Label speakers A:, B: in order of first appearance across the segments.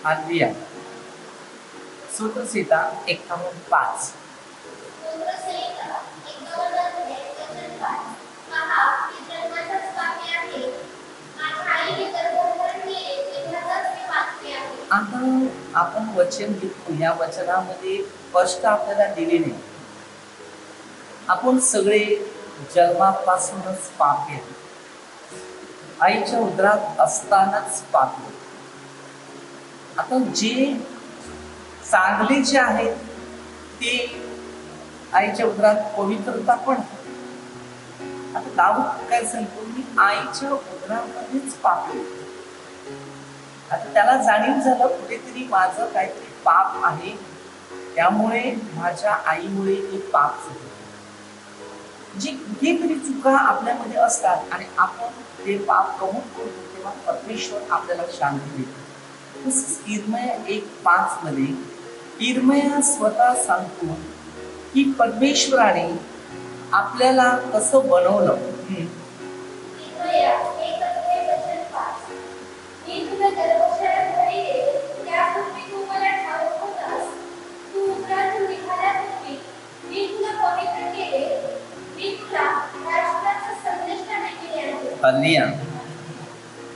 A: Andrea सूत्र सीता 51:5. आता आपण वचन घेतो, या वचनामध्ये स्पष्ट आपल्याला दिले नाही, आपण सगळे जन्मापासूनच पापी आहेत. आईच्या उदरात असतानाच पापी. आता जे चांगले जे आहेत ते आईच्या उदरात पवित्रता पण. आता दाऊद काय सांगतो, मी आईच्या उदरामध्येच पापी. आता त्याला जाणीव झालं कुठेतरी माझं काहीतरी पाप आहे, त्यामुळे माझ्या आईमुळे हे पाप झालं. जी कुठेतरी चुका आपल्यामध्ये असतात आणि आपण ते पाप कबूल करतो, तेव्हा परमेश्वर आपल्याला शांती देतो. तसंच इर्मया 1:5 मध्ये इर्मया स्वतः सांगतो की परमेश्वराने आपल्याला कसं बनवलं.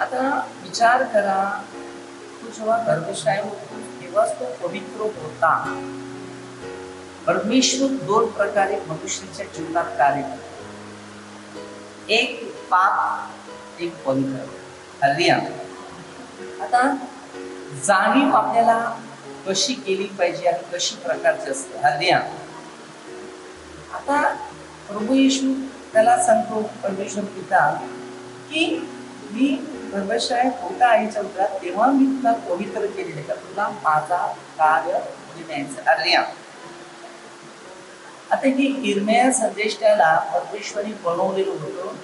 A: आता विचार करा, तू जेव्हा गर्भशाय होतो तेव्हाच तो पवित्र होता. परमेश्वर 2 प्रकारे मनुष्याच्या जीवनात कार्य करतो, एक पाप, एक पवित्र. हल्लिया आता जाणीव आपल्याला कशी केली पाहिजे आणि कशी प्रकारची असते. हल्लिया आता प्रभू येशू त्याला सांगतो, परमेश्वर पिता, की मी गर्भशाय होता आईच्या उदरात तेव्हा मी तुला पवित्र केलेले का, तुला माझा कार्य न्यायचं. हल्लिया आता ही इर्मया संदेशाला परमेश्वरी बनवलेलं होतं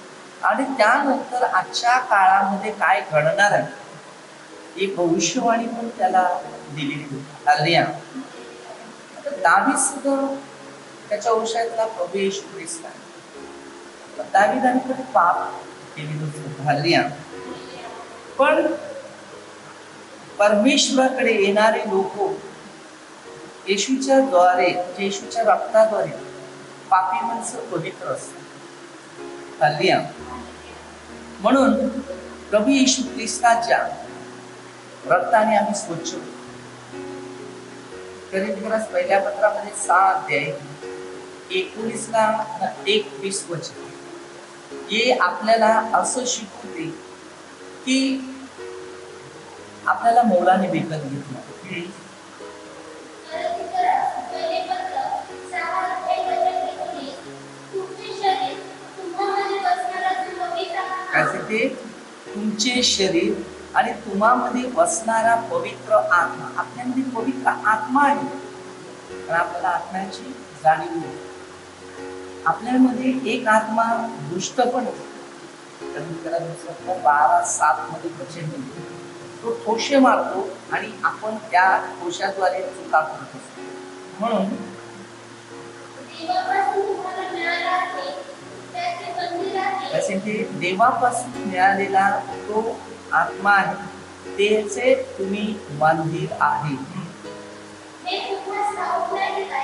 A: आणि त्यानंतर आजच्या काळामध्ये काय घडणार आहे ही भविष्यवाणी पण त्याला दिलेली होती. हल्लिया आता दावीद सुद्धा त्याच्या वंशातला प्रभू येशू ख्रिस्त आहे. दावीदाने कधी पाप केलेलं होतं. हल्लिया पण परमेश्वराकडे येणारे लोक येशूच्या द्वारे, येशूच्या रक्ताद्वारे पापी माणसं पवित्र असतात. हल्लिया म्हणून प्रभू येशू ख्रिस्ताच्या रक्ताने आम्ही स्वच्छ होतो. कोरिन्थीयस पहिल्या पत्रामध्ये 6:19-21 वचन हे आपल्याला असं शिकवते की आपल्याला मोलाने विकत घेतलं. ते तुमचे शरीर आणि तुम्हामध्ये बसणारा पवित्र आत्मा. आपल्यामध्ये पवित्र आत्मा आहे, पण आपल्याला आत्म्याची जाणीव नाही. आपल्यामध्ये एक आत्मा दुष्ट पण आहे. 12:7 मध्ये वचन मिळते, तो ठोशे मारतो आणि आपण त्या ठोशाद्वारे चुका करत असतो. म्हणून देवापासून मिळालेला तो आत्मा आहे, त्याचे तुम्ही मंदिर आहे.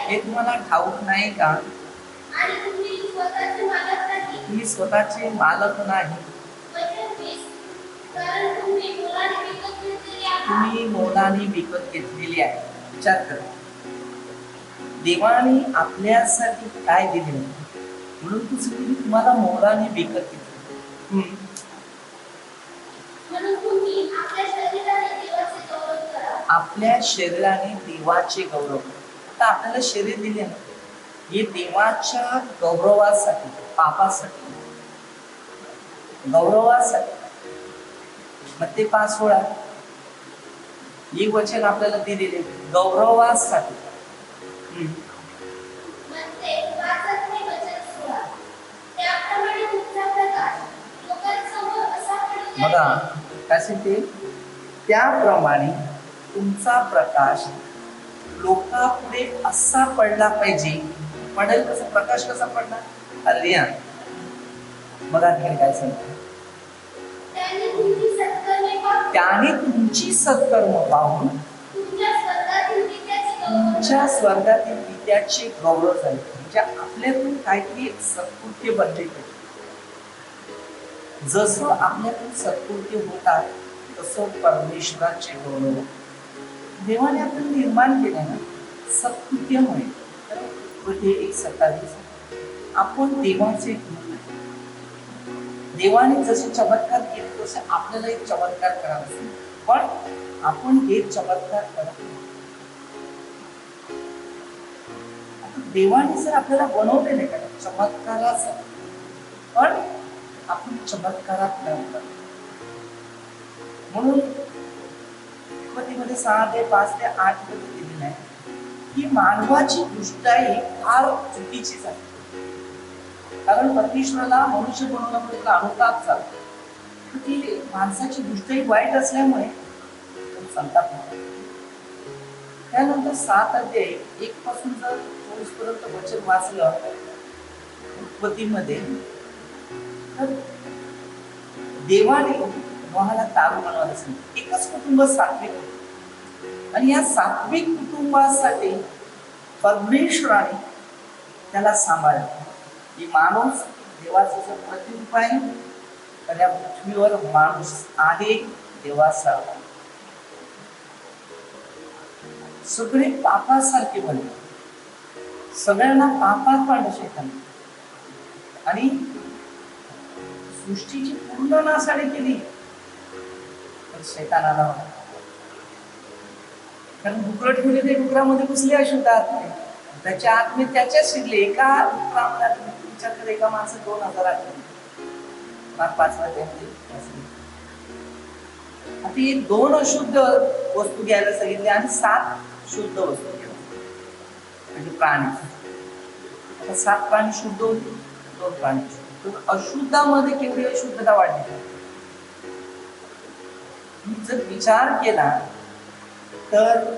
A: हे तुम्हाला ठाऊक नाही का? तुम्ही स्वतःचे मालक नाही, तुम्ही मोलाने विकत घेतलेली आहे. विचार करा, देवाने आपल्यासाठी काय दिले म्हणून तुम्हाला मोलाने विकत घेतले. आपल्या शरीराने देवाचे गौरव. आता आपल्याला शरीर दिले ना, हे देवाच्या गौरवासाठी, पापासाठी, गौरवासाठी. मग ते 5:16 हे वचन आपल्याला दिलेले गौरवासाठी. बघा कसे ते, त्याप्रमाणे तुमचा प्रकाश लोकांपुढे असा पडला पाहिजे. पडेल कसा प्रकाश, कसा पडला? हल्लिया बघा काय सांगतो, त्याने तुमची सत्कर्म पाहून तुमच्या स्वर्गातील पित्याचे गौरव झाले, म्हणजे आपल्यातून काहीतरी एक सत्कृत्य बनले पाहिजे. जसं आपल्यातून सत्कृत्य होतात तसं परमेश्वराचे गौरव देवाने आपण निर्माण केले ना सत्कृत्यमुळे. तर हे एक 27 आपण देवाचे गुण आहे. देवाने जसे चमत्कार केले तसे आपल्याला एक चमत्कार करावा असेल, पण आपण हे चमत्कार करत नाही. देवाने जर आपल्याला बनवले नाही का चमत्काराचं, पण आपण चमत्कारात न करत. म्हणून मध्ये 6 ते 5 ते 8 मध्ये दिलेलं आहे की मानवाची दृष्टाई फार चुकीची आहे. कारण परमेश्वराला मनुष्य बनवण्यामध्ये अनुताप चालतो, ती माणसाची दृष्टाई वाईट असल्यामुळे संताप होतो. त्यानंतर 7 अध्याय 1 पासून जर 24 पर्यंत वचन वाचलं उत्पत्तीमध्ये, तर देवाने नोहाला तारू बनवलं असेल. एकच कुटुंब सात्विक होतं आणि या सात्विक कुटुंबासाठी परमेश्वराने त्याला सांभाळलं की माणूस देवाचं जर प्रतिरूप आहे तर या पृथ्वीवर माणूस आहे देवाचा. सगळे पापासारखे बनले, सगळ्यांना पापात पाडलं शैताने आणि सृष्टीची पूर्ण नासाडी केली. तर शैतानाला कारण डुकर ठेवले ते डुकरामध्ये घुसले अशुद्ध आत्मे, त्याच्या आत्मे त्याच्यात शिरले. एका डुकरामध्ये एका माणसं 2000 आत्मे 5 आता हे 2 अशुद्ध वस्तू घ्यायला सांगितले आणि 7 शुद्ध वस्तू घ्यायला म्हणजे प्राणी. आता 7 प्राणी शुद्ध होते, 2 प्राणी शुद्ध. अशुद्धामध्ये केवढी अशुद्धता वाढली. जर विचार केला तर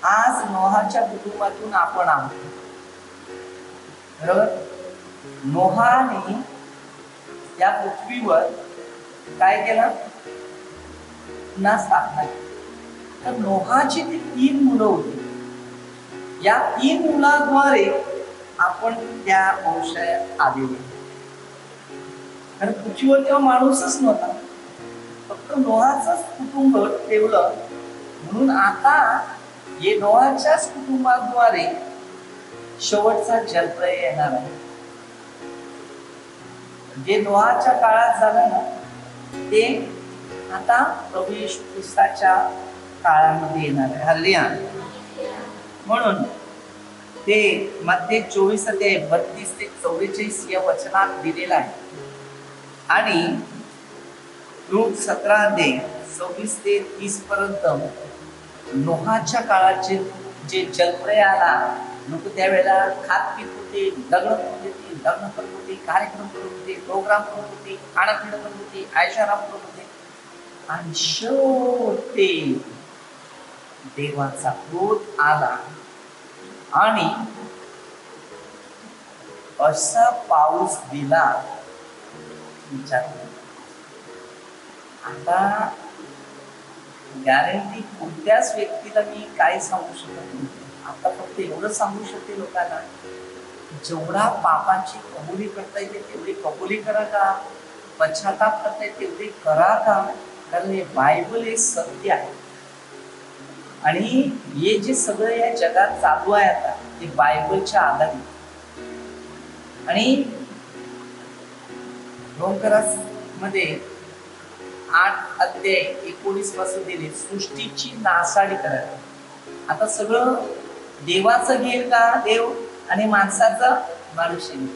A: आज नोहाच्या कुटुंबातून आपण आहोत, बरोबर. नोहाने या पृथ्वीवर काय केलं, पुन्हा स्थापना केली. तर नोहाची ती 3 मुलं होती. या 3 मुलाद्वारे आपण त्या वंशात आलेले. कारण पृथ्वीवर तेव्हा माणूसच नव्हता, फक्त नोहाचंच कुटुंब ठेवलं. म्हणून आता हे नोहाच्याच कुटुंबाद्वारे शेवटचा जलप्रलय येणार आहे. जे नोहाच्या काळात झालं ना ते आता प्रभू येशू ख्रिस्ताच्या काळामध्ये येणार आहे. हल्लेलुया. म्हणून ते मत्ती 24 अध्याय 32 ते 44 या वचनात दिलेलं आहे आणि लूक 17 अध्याय 26 ते 30 पर्यंत नोहाच्या काळाचे जे जलप्रलय आला. लोक त्यावेळेला खात पीत होते, लग्न करत होते, कार्यक्रम करत होते, प्रोग्राम करत होते, खाणं करत होते, ऐशाराम करत होते आणि शेवटी देवाचा क्रोध आला आणि असा पाऊस दिला. आता गॅरंटी कोणत्याच व्यक्तीला मी काय सांगू शकत नाही. आता फक्त एवढं सांगू शकते लोकांना, जेवढा पापाची कबुली करता येते तेवढी कबुली करा का, पश्चाताप करता येते तेवढी करा का. कारण हे बायबल हे सत्य आहे आणि हे जे सगळं या जगात चालू आहे आता ते बायबलच्या आधारित. आणि रोमकरांमध्ये 8 अध्याय 19 पासून दिले सृष्टीची नासाडी करायला. आता सगळं देवाचं घेईल का देव आणि माणसाचं माणूस घेईल.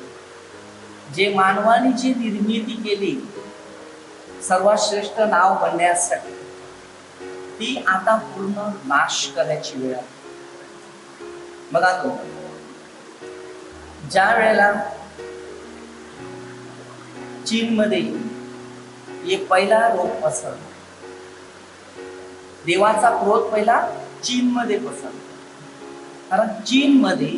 A: जे मानवाने जी निर्मिती केली सर्वात श्रेष्ठ नाव बनण्यासाठी ती आता पूर्ण नाश करायची वेळ आहे. बघा तो ज्या वेळेला चीनमध्ये एक पहिला रोग पसरला, देवाचा क्रोध पहिला चीनमध्ये पसरला. कारण चीनमध्ये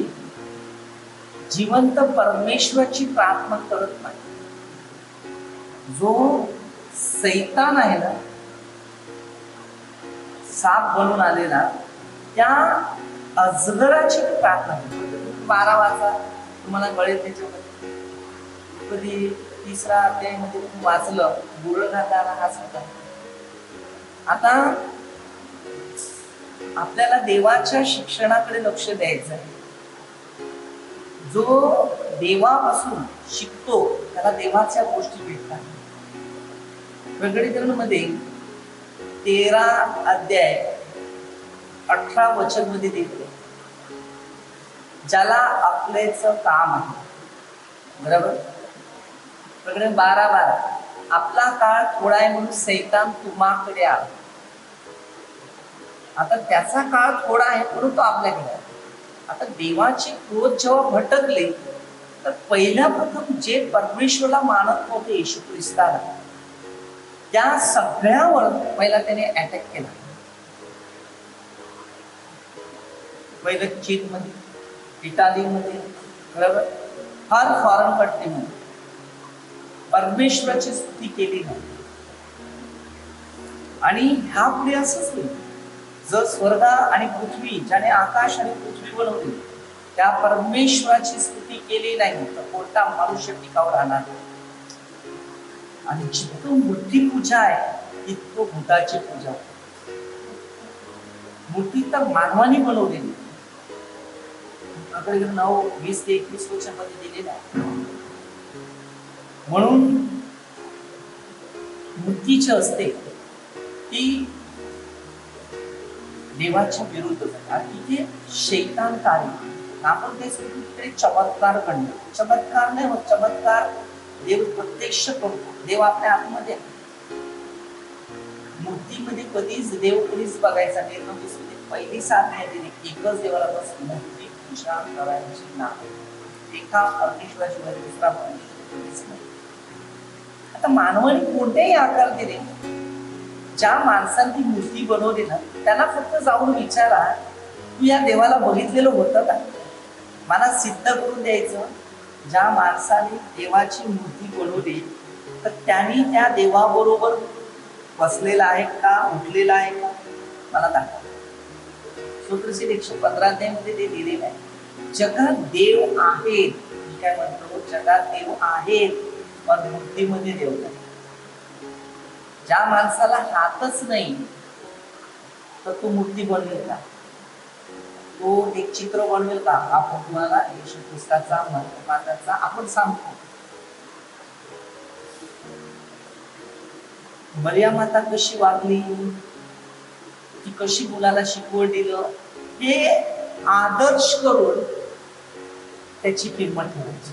A: जिवंत परमेश्वराची प्रार्थना करत नाही. जो सैतान आहे ना, साप बनून आलेला, त्या अजगराची प्रार्थना करतो. 12 वाचा तुम्हाला कळेल त्याच्यामध्ये. कधी 3रा अध्यायामध्ये तुम्ही वाचलं, गुळ घालणारा हाच होता. आता आपल्याला देवाच्या शिक्षणाकडे लक्ष द्यायचं आहे. जो देवापासून शिकतो त्याला देवाच्या गोष्टी भेटतात. प्रकटीकरणमध्ये 13 अध्याय 18 वचन मध्ये देतो, ज्याला आपलेच काम आहे. बरोबर. प्रकरण 12:12 आपला काळ थोडा आहे म्हणून सैतान तुम्हाकडे आला. आता त्याचा काळ थोडा आहे म्हणून तो आपल्याकडे आहे. आता देवाचे क्रोध जेव्हा भटकले तर पहिल्या प्रथम जे परमेश्वराला मानत नव्हते येशू ख्रिस्ताला, त्या सगळ्यावर पहिला त्याने अटॅक केला. पहिलं चीनमध्ये, इटालीमध्ये, बरोबर, फार फॉरेन कंट्रीमध्ये परमेश्वराची स्तुती केली नाही. आणि ह्या पुढे असंच होईल. जर स्वर्ग आणि पृथ्वी, ज्याने आकाश आणि पृथ्वी बनवली, त्या परमेश्वराची स्तुती केली नाही तर कोणता मनुष्य टिकावर राहणार. आणि जितकं मूर्ती पूजा आहे तितकं भूताची पूजा. मूर्ती तर मानवाने बनवलेली. 9:20 ते 21 वर्षामध्ये दिलेला आहे. म्हणून मूर्तीची असते ती देवाच्या विरुद्ध. तिथे शैतान कार्य. आपण तेच तिकडे चमत्कार घडणे. चमत्कार नाही होत. चमत्कार देव प्रत्यक्ष करतो. देव आपल्या आतमध्ये. मूर्तीमध्ये कधीच देव कधीच बघायचा नाही. पहिली साधने दिली एकच देवाला बस मूर्ती पूजा करायची नाही. एका परमेश्वराशिवाय दुसरा परमेश्वर कधीच नाही. आता मानवाने कोणतेही आकार दिले, ज्या माणसाने ती मूर्ती बनवली ना त्याला फक्त जाऊन विचारा, तू या देवाला बघितलेलं होतं का? मला सिद्ध करून द्यायचं. ज्या माणसाने देवाची मूर्ती बनवली तर त्यांनी त्या देवाबरोबर बसलेला आहे का, उठलेला आहे का, मला दाखवा. स्तोत्रशील 115 अध्यायामध्ये ते दिलेलं आहे. जगात देव आहेत. मी काय म्हणतो, जगात देव आहेत पण मूर्तीमध्ये देव नाही. ज्या माणसाला हातच नाही तर तो मूर्ती बनवेल का? तो एक चित्र बनवेल का? आपण तुम्हाला येशू ख्रिस्ताचा माताचा आपण सांगतो. मरिया माता कशी वागली, ती कशी मुलाला शिकवण दिलं, हे आदर्श करून त्याची किंमत ठेवायची.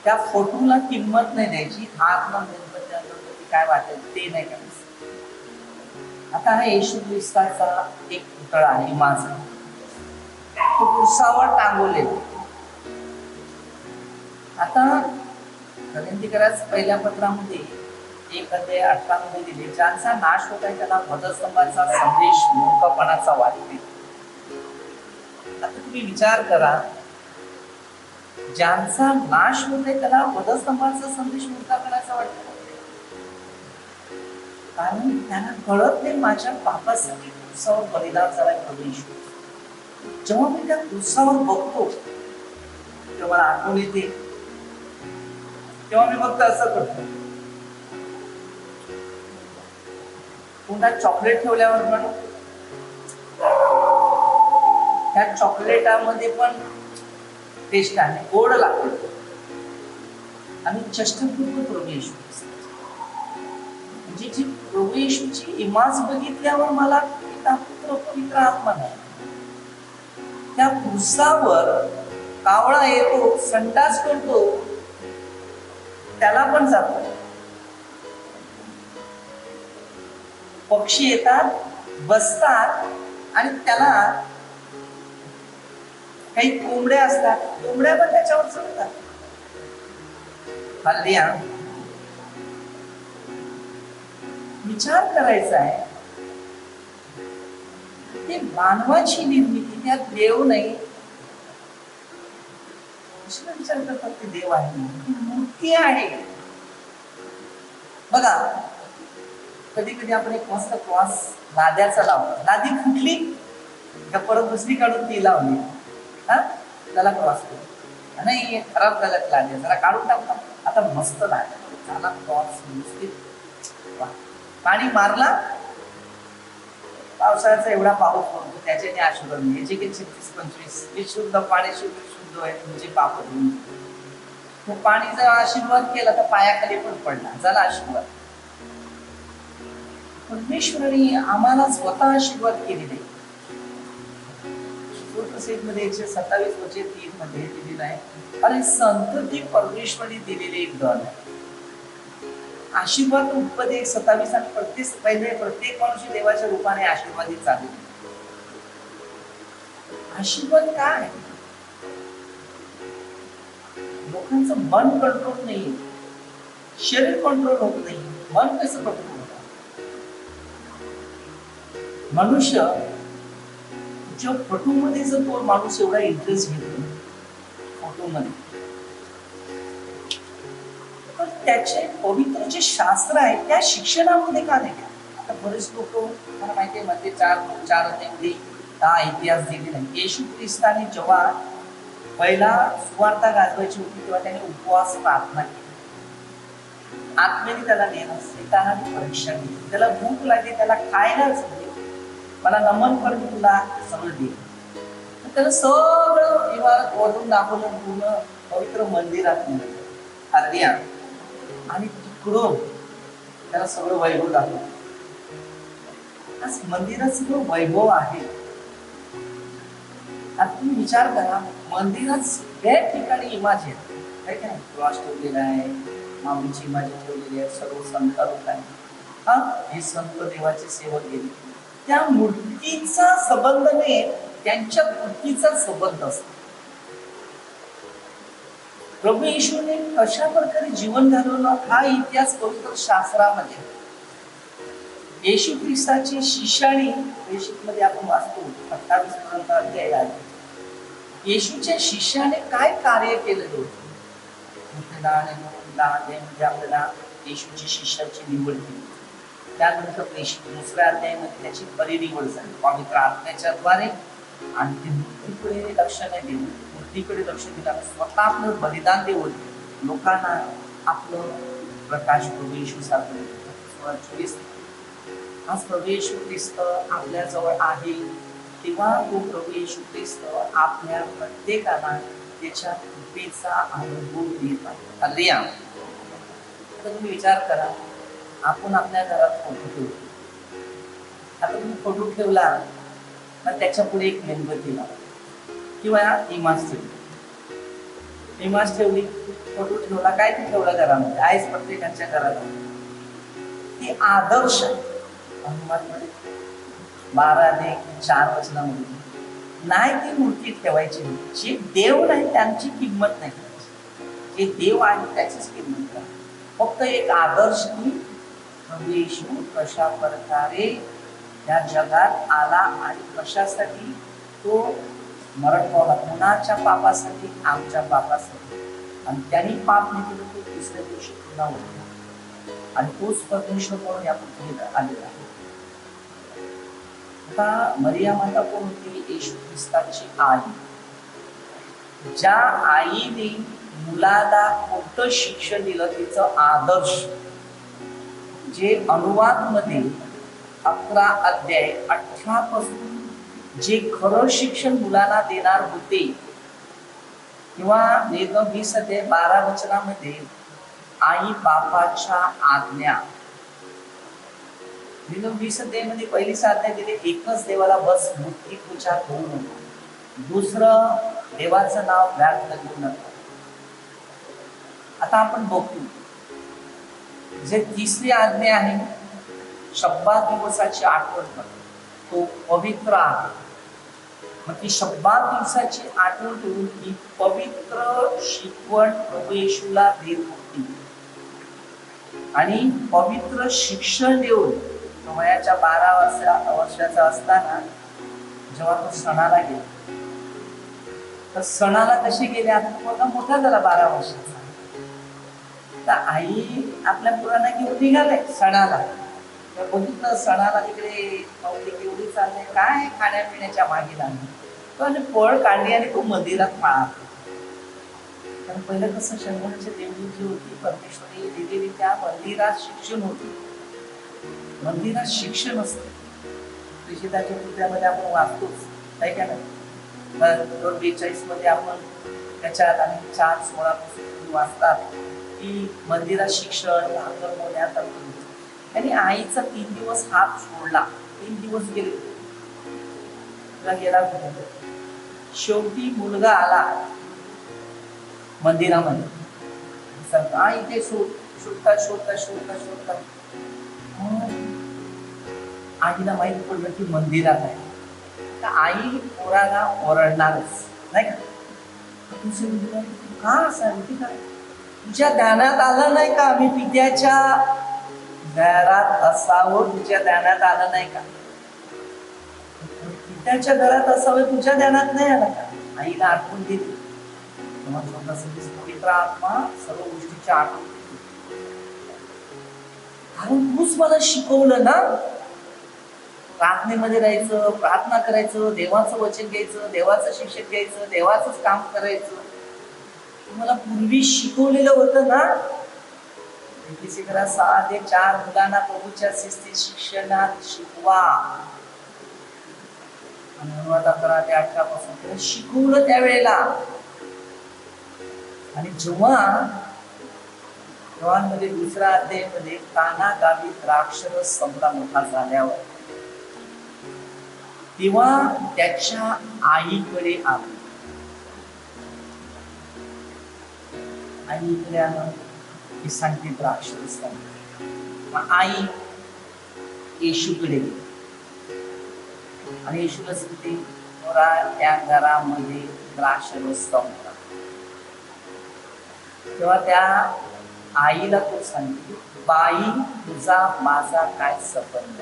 A: त्या फोटोला किंमत नाही द्यायची. हात न गणपती काय वाटेल ते नाही करायचं. आता हा येशू ख्रिस्ताचा एक पुतळा आहे माझा, तो क्रुसावर टांगवलेला. आता गणितिकराच पहिल्या पत्रामध्ये 1 अध्याय 18 मध्ये दिले, ज्यांचा नाश होत आहे त्याला वधस्तंभाचा संदेश मूर्खपणाचा वाटते. आता तुम्ही विचार करा, ज्यांचा नाश होत आहे त्याला वधस्तंभाचा संदेश मूर्खपणाचा वाटतो. कारण त्यांना कळत नाही माझ्या पापासाठी क्रुसावर बलिदान झालाय प्रभू. जेव्हा मी त्या क्रुसावर बघतो तेव्हा मला आठवण येते. तेव्हा मी फक्त असं करतो, पुन्हा चॉकलेट ठेवल्यावर पण त्या चॉकलेटामध्ये पण टेस्ट आहे, गोड लागते. आणि चष्टपूर्व प्रभू येशू, म्हणजे जी प्रभू येशूची इमाज बघितल्यावर मला पिता पुत्र पवित्र आत्मा नाही. त्या क्रुसावर कावळा येतो, संडास करतो, त्याला पण जातो. पक्षी येतात, बसतात आणि त्याला काही कोंबड्या असतात, कोंबड्या पण त्याच्यावर चढतात. हल्ली विचार करायचा आहे, ते मानवाची निर्मिती, त्यात देव नाही. विचार करतात ते देव आहे, मूर्ती आहे. बघा, कधी कधी आपण एक मस्त क्रॉस लाद्याचा लावतो, लादी फुटली का परत दुसरी काढून ती लावली, हा त्याला क्रॉस केला, नाही खराब झाल्यात लागले, जरा काढून टाकतो, आता मस्त लागला त्याला क्रॉस व्यवस्थित. वा. पाणी मारला, पावसाळ्याचा एवढा पाऊस पडतो त्याच्याने आशीर्वाद नाही, याचे काही 36-25 विशुद्ध पाणी शुद्ध आहे म्हणजे पाप धुवून. तो पाणी जर आशीर्वाद केला तर पायाखाली पण पडला, झाला आशीर्वाद. परमेश्वराने आम्हाला स्वतः आशीर्वाद केलेले. मध्ये 127 वचन 3 मध्ये दिलेलं आहे, अरे संतती परमेश्वराने दिलेले एक दर आहे. आशीर्वाद उत्पत्ती 27 आणि प्रत्येक मनुष्य देवाच्या रूपाने आशीर्वादित चालू. आशीर्वाद काय? लोकांचं मन कंट्रोल नाही, शरीर कंट्रोल होत नाही, मन कसं कंट्रोल होत? मनुष्य जो फोटोमध्ये जर तो माणूस एवढा इंटरेस्ट घेतो फोटोमध्ये, तर त्याचे पवित्र जे शास्त्र आहे त्या शिक्षणामध्ये का नाही? आता बरेच लोक, मला माहिती आहे मध्ये 4 अध्यायामध्ये हा इतिहास दिलेला आहे. येशू ख्रिस्ताने जेव्हा पहिला सुवार्ता गाजवायची होती तेव्हा त्याने उपवास प्रार्थना केली. आत्मेने त्याला नेलं, सैतानाने परीक्षा केली, त्याला भूक लागली, त्याला खायलाच मला नमन कर तुला सगळं दे. त्याला सगळं इमारत वरून दाखवलं, पूर्ण पवित्र मंदिरात नेलं हल्ल्या, आणि तिकडून त्याला सगळं वैभव दाखवलं. आज मंदिरात सगळं वैभव आहे. आता तुम्ही विचार करा, मंदिरात सगळ्या ठिकाणी इमाज आहेत, क्रॉस ठेवलेला आहे, माऊलीची इमाज ठेवलेली आहे, सर्व संत लोक आहेत. हे संत देवाचे सेवक गेले, त्या मूर्तीचा संबंध नाही, त्यांच्या मूर्तीचा संबंध असतो. प्रभू येशूने कशा प्रकारे जीवन घालवलं हा इतिहास पवित्र शास्त्रामध्ये. येशू ख्रिस्ताची शिष्याणी मध्ये आपण वाचतो 28 पर्यंत अध्याय आहे. येशूच्या शिष्याने काय कार्य केलेलं होतं म्हणजे आपल्याला येशूची शिष्याची निवड केली. त्यानंतर दुसऱ्या अध्यायामध्ये त्याची परिनिवड झाली पवित्र आत्म्याच्या द्वारे, आणि ते मूर्तीकडे लक्ष नाही दिलं, मूर्तीकडे लक्ष दिलं, स्वतः आपलं बलिदान देऊन लोकांना आपलं प्रकाश प्रभू येशू सारखं. 24 आज प्रभू येशू ख्रिस्त आपल्या जवळ आहे, तेव्हा तो प्रभू येशू ख्रिस्त आपल्या प्रत्येकाला त्याच्या कृपेचा अनुभव देत आहे. हालेलुया. आता तुम्ही विचार करा, आपण आपल्या घरात फोटो ठेवतो. आता तुम्ही फोटो ठेवला ना, त्याच्या पुढे एक मेणबत्ती लावा किंवा इमाज ठेवली. इमाज ठेवली, फोटो ठेवला, काय ते ठेवलं घरामध्ये आहेच, प्रत्येकाच्या घरात. ती आदर्श आहे. 12:4 वचनामध्ये नाही ती मूर्ती ठेवायची. जे देव नाही त्यांची किंमत नाही, जे देव आहे त्याचीच किंमत नाही. फक्त एक आदर्श की प्रभू येशू कशा प्रकारे या जगात आला आणि कशासाठी तो मरण पावला, कुणाच्या पापासाठी, आमच्या पापासाठी, आणि त्यांनी पाप निघून तो तिसऱ्या दिवशी पुन्हा उठला, आणि तोच परमेश्वर म्हणून या पृथ्वीला आलेला आहे. आता मरिया माता कोण होती? येशू ख्रिस्ताची आई. ज्या आईने मुलाला कोणतं शिक्षण दिलं, तिचं आदर्श, जे अनुवाद मध्ये 11 अध्याय 18 पासून जे खरं शिक्षण मुलांना देणार होते, किंवा 20 अध्याय 12 वचनामध्ये आई बापाच्या आज्ञा. 20 अध्याय मध्ये पहिली आज्ञा दिली, एकच देवाला बस मूर्ती पूजा करू नका, दुसरं देवाचं नाव व्यर्थ घेऊ नका. आता आपण बघतो जे तिसरी आज्ञा आहे, शब्बात दिवसाची आठवण कर, तो पवित्र आहे. मग ती शब्बात दिवसाची आठवण करून ती पवित्र शिकवण प्रभू येशूला देत होती, आणि पवित्र शिक्षण देऊन वयाच्या 12 वर्षाचा असताना जेव्हा तो सणाला गेला, तर सणाला कसे गेले? आता मुलगा मोठा झाला 12 वर्षाचा, तर आई आपल्या मुलांना घेऊन निघाले सणाला. तर बघितलं सणाला तिकडे नवली केवढी चाललंय, काय खाण्यापिण्याच्या मागे लागली. तो आणि फळ काढली आणि तो मंदिरात माळा. कारण पहिलं कसं शंकराची देवळी जी होती परमेश्वरी दिलेली त्या मंदिरात शिक्षण होती. मंदिरात शिक्षण असतं. निषेधाच्या कृत्यामध्ये आपण वाचतोच, काय का नाही. 42 मध्ये आपण त्याच्यात आणि 4:16 पासून वाचतात की मंदिरात शिक्षण भाकर होण्यात आलं. आणि आईचा 3 दिवस हात सोडला, 3 दिवस गेले, गेला. शेवटी मुलगा आला मंदिरामध्ये, आई ते शोधता शोधता शोधता शोधता आईला माहित पडलं की मंदिरात आहे. तर आई पोराला ओरडणारच नाही का, का असावी का, तुझ्या ध्यानात आलं नाही का आम्ही पित्याच्या घरात असावं, तुझ्या ध्यानात आलं नाही का, पित्याच्या घरात असावं तुझ्या ध्यानात नाही आलं का. आईला आठवण दिली, पवित्र आत्मा सर्व गोष्टीची आठवण दिली. कारण तूच मला शिकवलं ना प्रार्थनेमध्ये राहायचं, प्रार्थना करायचं, देवाचं वचन घ्यायचं, देवाचं शिक्षण घ्यायचं, देवाचंच काम करायचं. तुम्हाला पूर्वी शिकवलेलं होतं ना. 6 ते 4 मुलांना प्रभूच्या शिस्तीत शिक्षणात शिकवा. अनुवाद 11 ते 18 पासून शिकवलं त्यावेळेला. आणि जेव्हा मध्ये 2 अध्यायामध्ये काना गावी द्राक्षरस संपला मोठा झाल्यावर, तेव्हा त्याच्या आईकडे आलो. आईकडे आलं की सांगते द्राक्षरस संपला. मग आई येशूकडे गेली आणि येशूला सांगते त्या घरामध्ये द्राक्षरस संपला. तेव्हा त्या आईला तो सांगते, बाई तुझा माझा काय संबंध.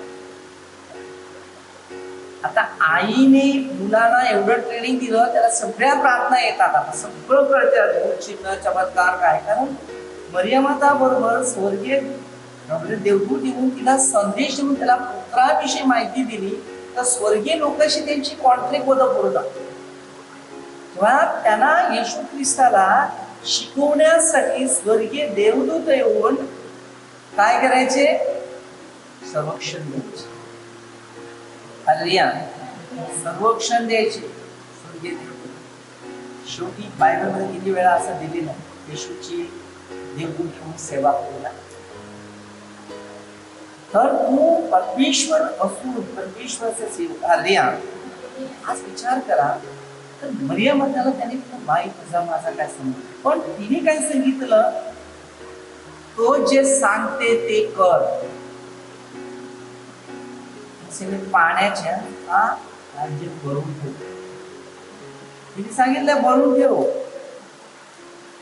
A: आता आईने मुलाला एवढं ट्रेनिंग दिलं, त्याला सगळ्या प्रार्थना येतात, आता सगळं कळतं, चिन्ह चमत्कार काय. कारण मरियमाता बरोबर स्वर्गीय देवदूत येऊन तिला संदेश देऊन त्याला पुत्राविषयी माहिती दिली, तर स्वर्गीय लोकांशी त्यांची कॉन्ट्रॅक्ट होतं पूर्ण. तेव्हा त्यांना येशू ख्रिस्ताला शिकवण्यासाठी स्वर्गीय देवदूत येऊन काय करायचे, संरक्षण द्यायचे. हालेलुया, संरक्षण द्यायचे स्वर्गीय देवदूत. शेवटी बायबलमध्ये किती वेळा असं दिलेलं आहे, येशूची देवदूत येऊन सेवा केला. तर तू परमेश्वर असून परमेश्वराचे सेवक. हालेलुया. आज विचार करा, तर मरियम त्याला त्याने बाई तुझा माझा काय संबंध. पण तिने काय सांगितलं, तो जे सांगते ते कर. पाण्याच्या राज्य भरून ठेव. तिने सांगितलं भरून ठेव.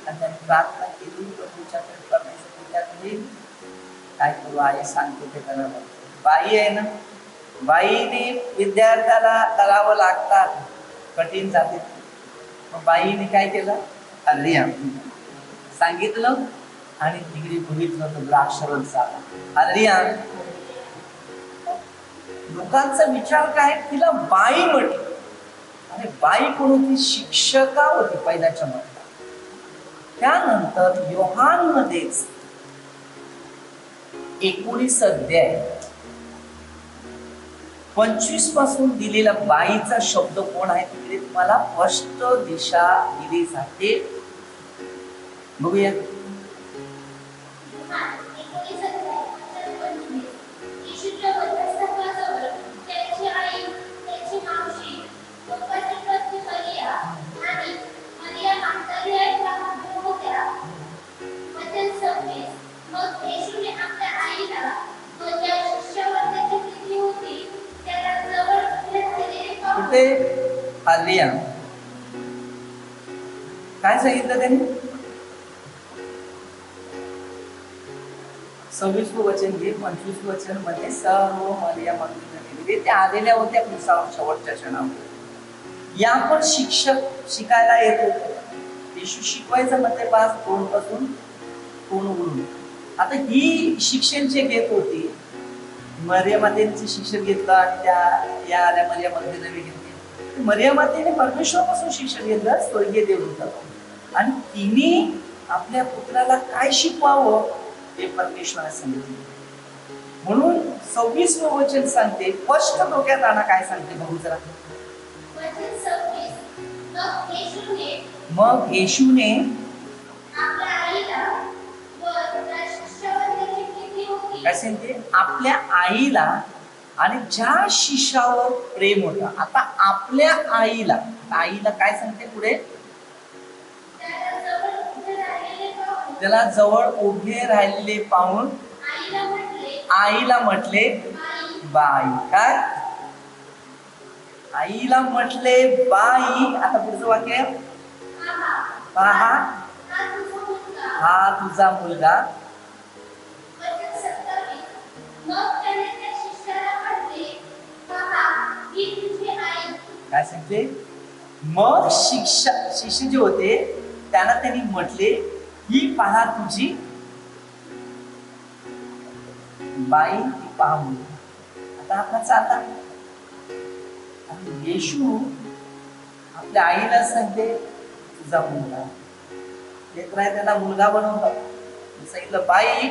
A: आणि त्याने प्रार्थना केली प्रभूच्याकडे, परमेश्वराकडे, काय करू आई सांगते ते करावं. बाई आहे ना, बाईने विद्यार्थ्याला करावं लागतात कठीण जाते. मग बाईने काय केलं, हालेलुया, सांगितलं आणि तिकडे बघितलं तर द्राक्षरस झाला. हालेलुया. लोकांचा विचार काय, तिला बाई म्हटली. आणि बाई कोण होती, शिक्षका होती पहिल्याच्या मध्ये. त्यानंतर योहान मध्येच 19 अध्याय 25 पासून दिलेला बाईचा शब्द कोण आहे, तिकडे तुम्हाला स्पष्ट दिशा दिली जाते. बघूया. कुठे हालेलुया, काय सांगितलं त्यांनी, 26 वचन घे, 25 वचन मध्ये सर्व मरियम मंदिरात त्या आलेल्या होत्या शेवटच्या क्षणावर. या पण शिक्षक शिकायला येत होते. येशू शिकवायचं मध्ये 2 पासून 2 उघडून. आता ही शिक्षण जे घेत होती मरियमातेचं शिक्षण घेतलं आणि त्या या आल्या मरियमातेने घेतले. मरियमातेने परमेश्वरापासून शिक्षण घेतलं स्वर्गीय देवदूताला, आणि तिने आपल्या पुत्राला काय शिकवावं ते परमेश्वराने सांगितले. म्हणून 26वे वचन सांगते, स्पष्ट डोक्यात आणा काय सांगते बघू जरा. मग येशूने काय सांगते, आपल्या आईला आणि ज्या शिष्यावर प्रेम होता. आता आपल्या आईला, आईला काय सांगते पुढे, त्याला जवळ उभे राहिलेले पाहून आईला म्हटले बाई. काय आईला म्हटले बाई. आता पुढचं वाक्य, पहा हा तुझा मुलगा. काय सांगते, मग शिष्य जे होते त्यांना त्यांनी म्हटले, ही पहा तुझी बाई, ती पहा मुलगा. आता आपण चालता आणि येशू आपल्या आईला सांगते तुझा मुलगा. लेकराने त्याला मुलगा बनवलं, सांगितलं बाई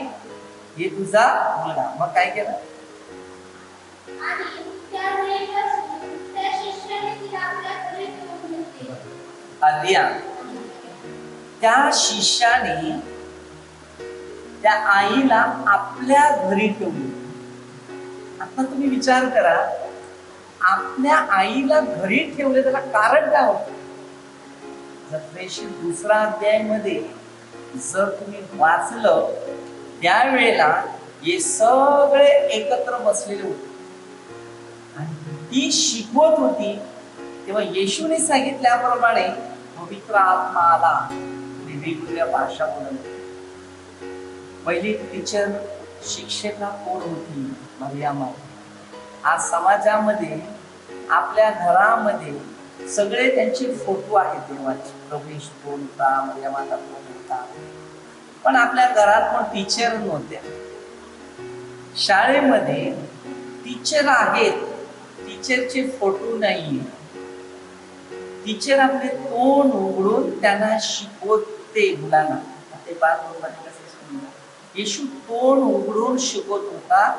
A: हे तुझा मुलगा. मग काय केलं, त्या शिष्याने त्या आईला आपल्या घरी ठेवली. आता तुम्ही विचार करा, आपल्या आईला घरी ठेवले त्याला कारण काय होतं. जर 2रा अध्यायामध्ये जर तुम्ही वाचलं, त्यावेळेला हे सगळे एकत्र बसलेले होते आणि ती शिकवत होती. तेव्हा येशूने सांगितल्याप्रमाणे पवित्र आत्मा आला आणि वेगवेगळ्या भाषा बोलत. पहिली टीचर शिक्षिका कोण होती, मरियमा. आज समाजामध्ये आपल्या घरामध्ये सगळे त्यांचे फोटो आहेत देवाचे. प्रभू येशू कोण होता, मरियमाता कोण होता, पण आपल्या घरात पण टीचर नव्हत्या. शाळेमध्ये टीचर आहेत, टीचरचे फोटो नाही. टीचर आपले तोंड उघडून त्यांना शिकवते मुलांना. ते येशू तोंड उघडून शिकवत होता,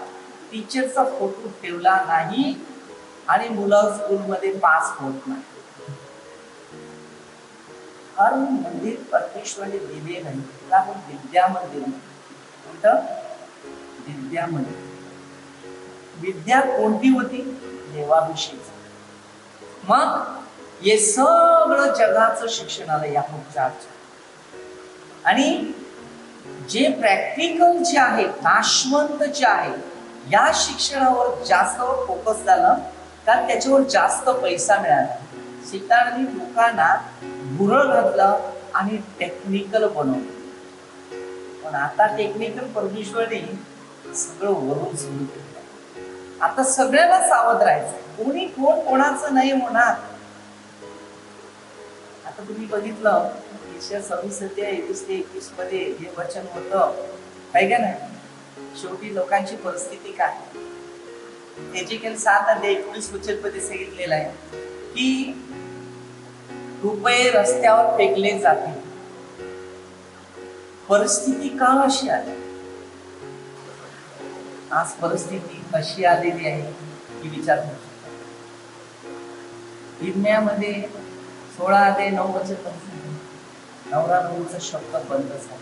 A: टीचरचा फोटो ठेवला नाही आणि मुलं स्कूलमध्ये पास होत नाही. हर मंदिर परमेश्वराने दिले नाही, त्याला आपण विद्या मंदिर म्हणतो. विद्या मंदिर, विद्या कोणती होती, देवाभिषेक. मग हे सगळं जगाचं शिक्षण आलं या पुढच्या. आणि जे प्रॅक्टिकल जे आहे, नाशवंत जे आहे, या शिक्षणावर जास्त फोकस झालं, कारण त्याच्यावर जास्त पैसा मिळाला. शिकणाऱ्यांनी लोकांना भुरळ घातलं आणि टेक्निकल बनवलं. पण आता टेक्निकल परमेश्वराने सगळं वरून सुरू केलं. आता सगळ्यांना सावध राहायचं, कोणी कोण कोणाचं नाही होणार. आता तुम्ही बघितलं 26-21 मध्ये हे वचन होतं, काय का नाही. शेवटी लोकांची परिस्थिती काय, एजिकल 7:19 मध्ये सांगितलेलं आहे की रुपये रस्त्यावर फेकले जातील. परिस्थिती का अशी आली, आज परिस्थिती कशी आलेली आहे ही विचार करू शकता. हिरम्यामध्ये 16:9 वचन, नवरा नवरीचा शब्द बंद झाला.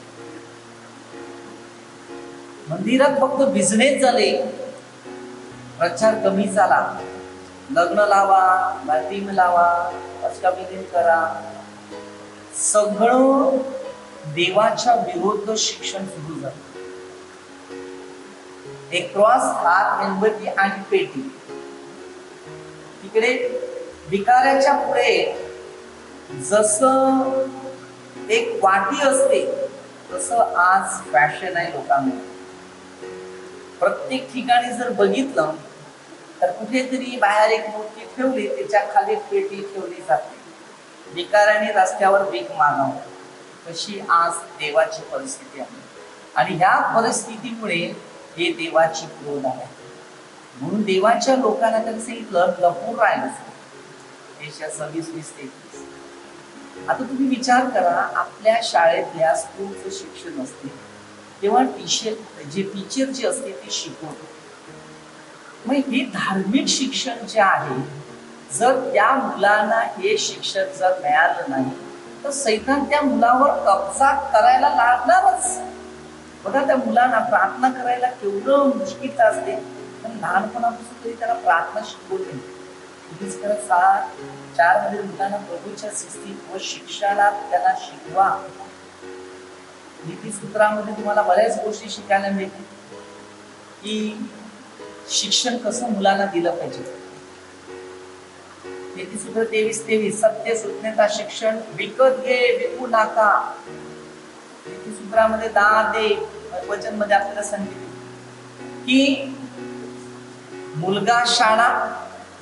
A: मंदिरात फक्त बिझनेस झाले, प्रचार कमी झाला. लग्न लावा, बाल्टिंग लावा, अष्टविधी करा, सगळं देवाच्या विरुद्ध शिक्षण सुरू झालं. एक क्रॉस, हात, मेणबत्ती आणि पेटी. तिकडे भिकाऱ्याच्या पुढे जसं एक वाटी असते तसं आज फॅशन आहे लोकांमध्ये. प्रत्येक ठिकाणी जर बघितलं तर कुठेतरी बाहेर एक मूर्ती ठेवली, त्याच्या खाली पेटी ठेवली जाते. भिकाऱ्याने रस्त्यावर भीक मागावं, तशी आज देवाची परिस्थिती आहे. आणि ह्या परिस्थितीमुळे हे देवाची क्रोध आहे. म्हणून देवाच्या लोकांना त्यांनी सांगितलं लपून राहिलं. 26:20-23. आता तुम्ही विचार करा, आपल्या शाळेतल्या स्कूलचं शिक्षण असते तेव्हा टीचर जे असते ते शिकवतो. मग हे धार्मिक शिक्षण जे आहे, जर त्या मुलांना हे शिक्षण जर मिळालं नाही तर सैतान त्या मुलावर कब्जा करायला लागणारच. बघा, त्या मुलांना प्रार्थना करायला केवढं मुश्किल असते, पण लहानपणापासून तरी त्याला प्रार्थना शिकवली. तुम्हीच खरं 4 मध्ये मुलांना प्रभूच्या शिस्तीत व शिक्षणात त्यांना शिकवा. नीतिसूत्रामध्ये तुम्हाला बऱ्याच गोष्टी शिकायला मिळतील की शिक्षण कसं मुलांना दिलं पाहिजे. नीतिसूत्र 23:23, सत्य सूचनेचा शिक्षण विकत घे, विकू नका. नीतिसूत्रामध्ये 10 दे वचन मध्ये आपल्याला सांगितले की मुलगा शाणा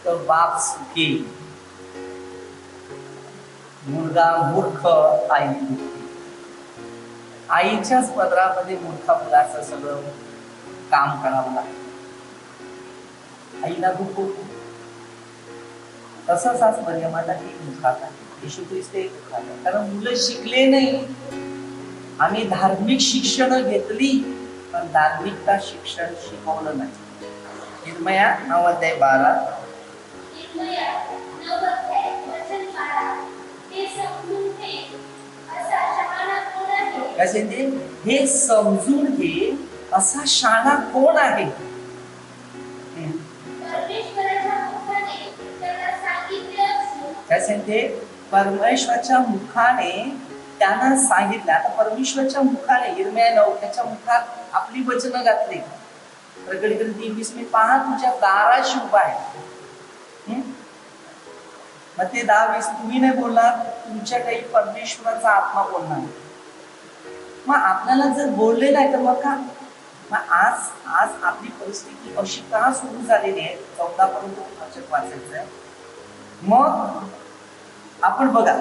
A: तर बाप सुखी, मुलगा मूर्ख आई दुःखी. आईच्याच पदरामध्ये मूर्खा मुलाचं सगळं काम करावं लागतं. आईला दुःख होतं. तसंच आज मरियमाला ही दुःखात आहे, येशू ख्रिस्त एक दुःखात आहे. कारण मुलं शिकले नाही. आम्ही धार्मिक शिक्षण घेतली पण धार्मिकता शिक्षण शिकवलं नाही. निर्मया 9:12. हे समजून घे असा शहाणा कोण आहे. काय सांगते, परमेश्वराच्या मुखाने त्यांना सांगितलं. आता परमेश्वराच्या मुखाने इर्म्या 9 त्याच्या मुखात आपली वचनं घातली. प्रकटीकरण 3:20 मी पहा तुझ्या दाराशी उभा आहे. मग ते 10:20 तुम्ही नाही बोलणार, तुमच्या काही परमेश्वराचा आत्मा बोलणार. मग आपल्याला जर बोलले नाही तर मग का? मग आज आपली परिस्थिती अशी का सुरू झालेली आहे. 14 पर्यंत वाचायचं आहे. मग आपण बघा,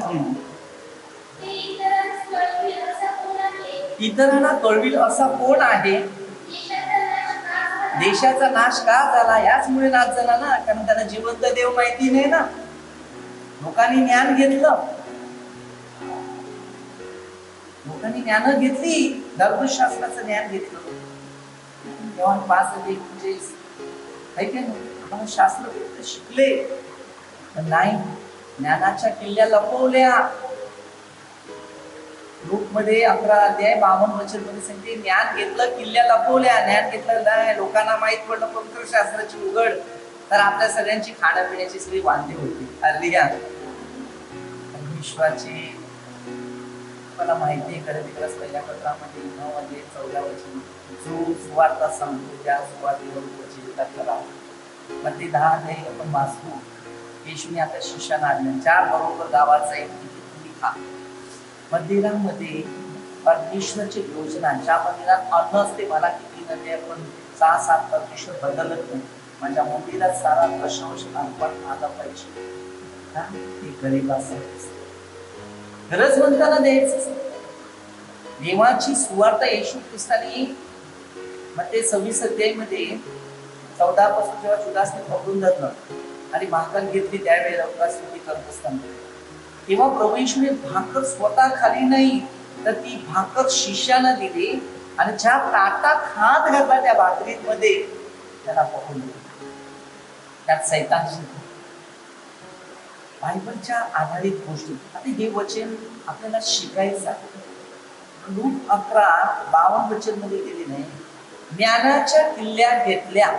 A: इतरांना कळविल असा कोण आहे. देशाचा नाश का झाला, याचमुळे नाश झाला ना, कारण त्यांना जिवंत देव माहिती नाही ना. लोकांनी ज्ञान घेतलं, लोकांनी ज्ञान घेतली, धर्मशास्त्राचं ज्ञान घेतलं. योहान 5:41 आपण शास्त्र शिकले पण नाही, ज्ञानाच्या किल्ल्या लपवल्या. लूकमध्ये 11:52 मध्ये सांगते ज्ञान घेतलं, किल्ल्या लपवल्या. ज्ञान घेतलं नाही, लोकांना माहित पडलं पवित्र शास्त्राची उघड, तर आपल्या सगळ्यांची खाण्यापिण्याची सगळी वांदे होती. हल्लीया विश्वाची मला माहिती आहे. खरं तिकडे पहिल्या पत्रामध्ये 9:14 वचन, जो सुवार्ता सांगतो त्या सुवार्तेवर उपजीविका करा. मग ते 10 आपण वाचतो. येशूने आता शिष्याला आणलं, 4 बरोबर गावाचा एक तुम्ही खा. मंदिरामध्ये परमेश्वराची योजना, ज्या मंदिरात अन्न असते, मला किती नव्हे पण 6-7 परमेश्वर बदलत नाही. माझ्या मंदिरात सारा दशांश अर्पण आला पाहिजे. ते गरीबासाठी गरजवंतांना द्यायचं. देवाची सुवार्ता येशू ख्रिस्ताने मध्ये 26 मध्ये 14 पासून जेव्हा जुदासने पकडून धरलं आणि भाकर घेतली, त्यावेळेला उपवासस्थुती करत असताना तेव्हा प्रभू येशूने भाकर स्वतः खाली नाही तर ती भाकर शिष्याला दिली आणि ज्या ताटात हात घातला त्या भाकरीत मध्ये त्याला पकडून. त्यात सैतान बायबलच्या आधारित गोष्टी. आता हे वचन आपल्याला शिकायचं. लूक 11:52 वचन मध्ये गेले नाही, ज्ञानाच्या किल्ल्या घेतल्या.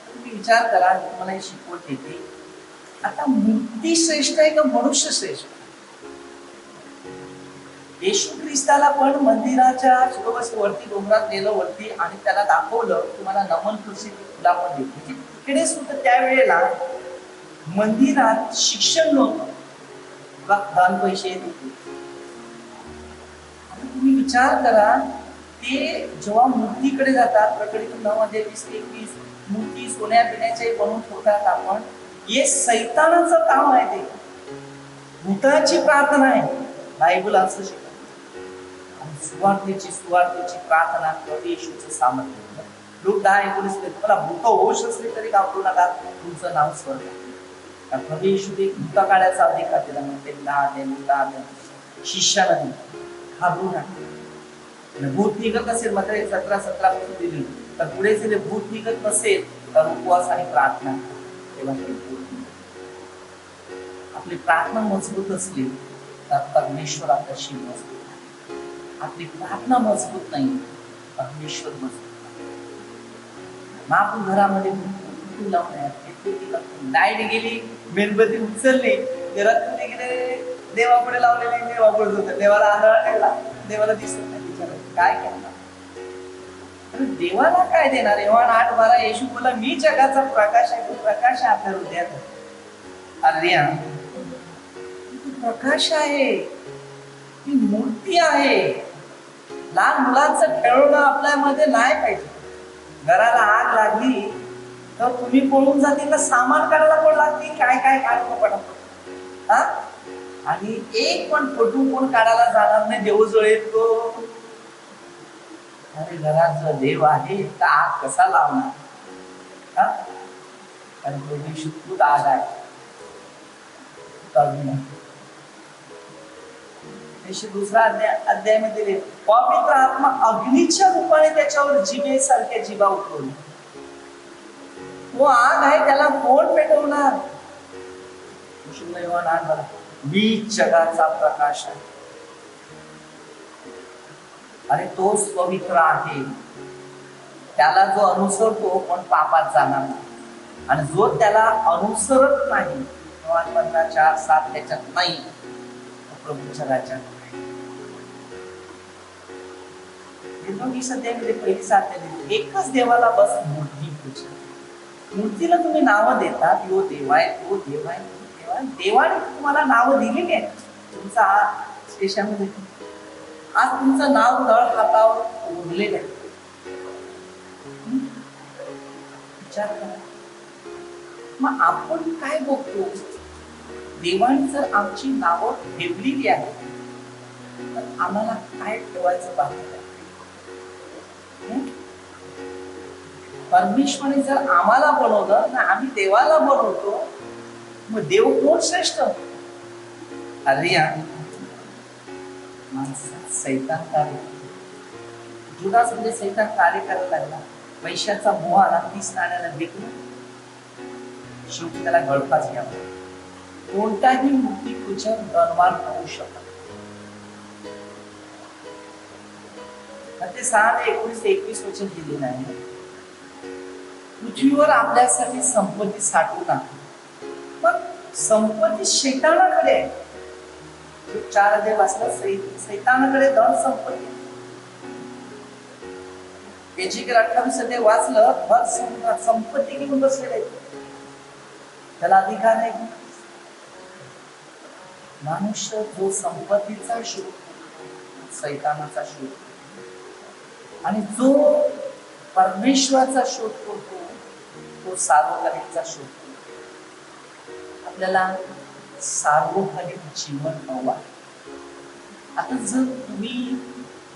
A: तुम्ही विचार करा, तुम्हाला हे शिकवत येते. आता मूर्ती श्रेष्ठ आहे का मनुष्य श्रेष्ठ? येशू ख्रिस्ताला पण मंदिराच्या वरती डोंगरात नेलं वरती आणि त्याला दाखवलं तुम्हाला नमन खुर्ची तुला पण देते. म्हणजे तिकडे सुद्धा त्यावेळेला मंदिरात शिक्षण नव्हतं, दान पैसे देते. तुम्ही विचार करा, ते जेव्हा मूर्तीकडे जातात, प्रकटीकरण 9:20-21 मूर्ती सोन्या पिण्याचे बनवून ठेवतात आपण. हे सैतानाचं काम आहे, ते भूताची प्रार्थना आहे. बायबल असं शिकवतं. सुवार्थेची प्रार्थना प्रभू येशूचं सामर्थ्य. लूक 10:19 तुम्हाला भूत होश असले तरी घाबरू नका, तुमचं नाव स्वर्ग. प्रभू येशू ते भूत काढायचा अधिकार दिला म्हणून शिष्याला घाबरू नका. भूत निघत असेल मात्र 17:17 दिली तर पुढे जर भूत निघत नसेल तर उपवास आणि प्रार्थना तेव्हा आपली प्रार्थना मजबूत असली तर परमेश्वर आपल्याशी मजबूत. आपली प्रार्थना मजबूत नाही, परमेश्वर मजबूत. आपण घरामध्ये लाईट गेली, मेणबत्ती उचलली, रक्त गेले, देवापुढे लावलेले, देवापुढे होतं, देवाला आंधळा ठेवला, देवाला दिसत नाही, विचारायचं काय करणार. देवाला काय देणार. योहान 8:12 येशू बोला मी जगाचा प्रकाश आहे, प्रकाश आहे आपल्या हृदयात. अरे प्रकाश आहे, ती मूर्ती आहे. लहान मुलांचं खेळणं आपल्यामध्ये नाही पाहिजे. घराला आग लागली तर तुम्ही पळून जातील, सामान काढायला पण लागतील, काय काय काढतो पडतो हा. आणि एक पण फोटो कोण काढायला जाणार नाही, देव जळेल तो. अरे घरात जो देव आहे तर आग कसा लावणार हा. कारण तो शुद्ध आग आहे. दुसरा अध्यायामध्ये दिले पवित्र आत्मा अग्नीच्या रूपाने त्याच्यावर जिभेसारख्या जिभा उठवली. तो आग आहे, त्याला कोण पेटवणार. मी जगाचा प्रकाश आहे आणि तोच पवित्र आहे. त्याला जो अनुसरतो पण पापात जाणार नाही, आणि जो त्याला अनुसरत नाही 4:7 त्याच्यात नाही, प्रभूच्या राज्यात. सध्या पहिली साथ एकच देवाला बस मूर्ती पूजा. मूर्तीला तुम्ही नावं देता, यो देव आहे, तो देव आहे, तो देव आहे. देवाने तुम्हाला नावं दिलेली आहे. तुमचा स्टेशनमध्ये आज तुमचं नाव तळ हातावर उरलेलं आहे. विचार करा. मग आपण काय बघतो. देवाने जर आमची नावं ठेवलेली आहे तर आम्हाला काय ठेवायचं बाकी आहे. परमेश्वराने जर आम्हाला बनवलं ना, आम्ही देवाला बनवतो, मग देव कोण श्रेष्ठ. अरे सैतान कार्य. जुदास म्हणजे सैतान कार्य करायला लागला. पैशाचा मोह आला, 30 नाण्याला विकून शेवटी त्याला गळफास घ्यावा. कोणताही मूर्ती पूजन धनवान होऊ शकत. ते 6:19-21 वचन दिलेलं आहे. पृथ्वीवर आपल्यासाठी संपत्ती साठवू नका. मग संपत्ती शैतानाकडे आहे. 4 अध्याय वाचला, सैतानाकडे धन संपत्ती. एजिकेल 28 अध्याय वाचलं, भर संपत्ती घेऊन बसलेले आहे. त्याला अधिकार नाही. मनुष्य जो संपत्तीचा शोध, सैतानाचा शोध, आणि जो परमेश्वराचा शोध करतो तो सार्वकालिकचा शोध करतो. आपल्याला सार्वकालिक जीवन हवं. आता जर तुम्ही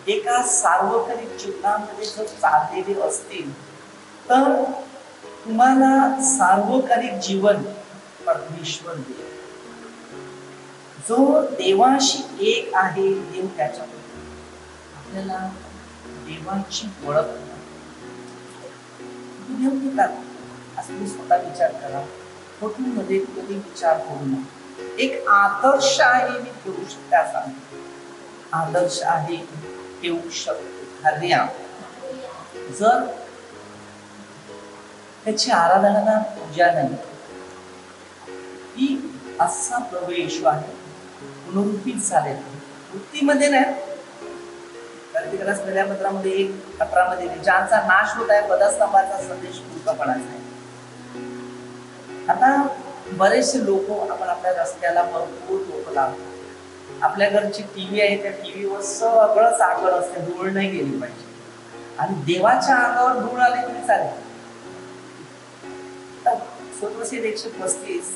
A: एका सार्वकालिक जीवनामध्ये जर चाललेले असतील तर तुम्हाला सार्वकालिक जीवन परमेश्वर देईल. जो देवाशी एक आहे, देव त्याच्यामध्ये. आपल्याला देवाची ओळख असं स्वतः विचार करा. फोटोमध्ये कधी विचार करू नका. एक आदर्श आहे, मी ठेवू शकता सांगतो. आदर्श आहे, ठेवू शकतो. हरिया जर त्याची आराधना पूजा नाही, ही असा प्रभू येशू आहे, पुनरुत्थित झाले. वृत्तीमध्ये नाही. पत्रामध्ये 1:18 ज्यांचा नाश होत आहे, पदस्तंभाचा संदेश मूर्खपणाचा आहे. आता बरेचसे लोक आपण आपल्या रस्त्याला भरपूर लोक लावतो. आपल्या घरची टीव्ही आहे, त्या टीव्हीवर सगळं साखर असते, धूळ नाही गेली पाहिजे. आणि देवाच्या अंगावर धूळ आली तरी चालेल. स्वतःशील 135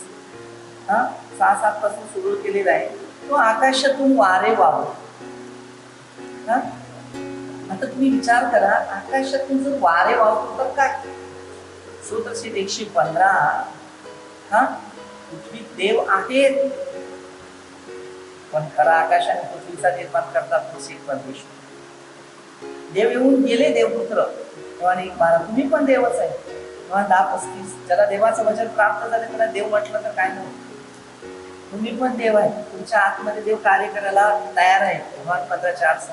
A: 6-7 पासून सुरू केलेला आहे. तो आकाशातून वारे वाहतो. आता तुम्ही विचार करा, आकाशातून जर वारे वाहतो तर काय, सूत्रशील 115, हा पृथ्वी देव आहेत, पण खरा आकाशाने पृथ्वीचा निर्माण करतात तो एक परमेश्वर. देव येऊन गेले देवपुत्र तेव्हा 1:12, तुम्ही पण देवच आहे. तेव्हा 10:35, ज्याला देवाचं वचन प्राप्त झाले त्याला देव म्हटलं तर काय नव्हतं. तुम्ही पण देव आहे, तुमच्या आतमध्ये देव कार्य करायला तयार आहे. तेव्हा 15:4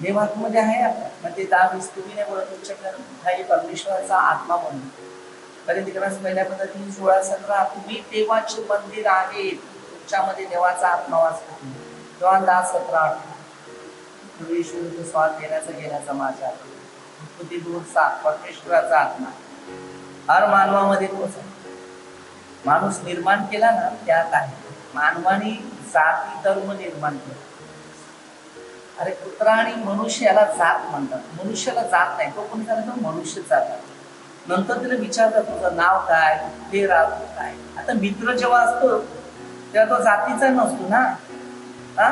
A: देव आतमध्ये आहे आपल्या. मग ते 10:20 तुम्ही नाही बोलत, तुमच्याकडे परमेश्वराचा आत्मा म्हणून. कधी तिकडे पहिल्या पद्धतीने 16:17, तुम्ही देवाचे मंदिर आहे, तुमच्यामध्ये देवाचा आत्मा वास. तेव्हा 10:17 स्वाद देण्याचा घेण्याचा माझा बुद्धी दूर साथ परमेश्वराचा आत्मा हर मानवामध्ये तोच आहे. माणूस निर्माण केला ना त्यात आहे. मानवाने जाती धर्म निर्माण केला. अरे कुत्रा आणि मनुष्य याला जात म्हणतात. मनुष्याला जात नाही, तो कोणी झाला तो मनुष्य जातात. नंतर तिला विचारतात तुझं नाव काय, कुठे राहतो काय. आता मित्र जेव्हा असतो तेव्हा तो जातीचा नसतो ना. हा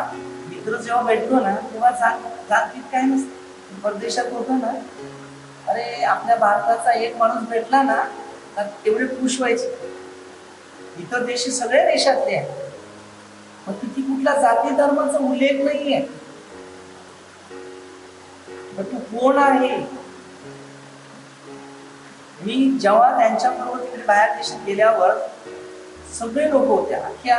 A: मित्र जेव्हा भेटतो ना तेव्हा जातीत काय नसतं. परदेशात होतो ना, अरे आपल्या भारताचा एक माणूस भेटला ना तर तेवढे खुश व्हायचे. इतर देश सगळे देशातले आहे, मग तिथे कुठल्या जाती धर्माचा उल्लेख नाहीये. तू कोण आहे. मी जेव्हा त्यांच्याबरोबर तिकडे बाहेर देशात गेल्यावर सगळे लोक होते, अख्ख्या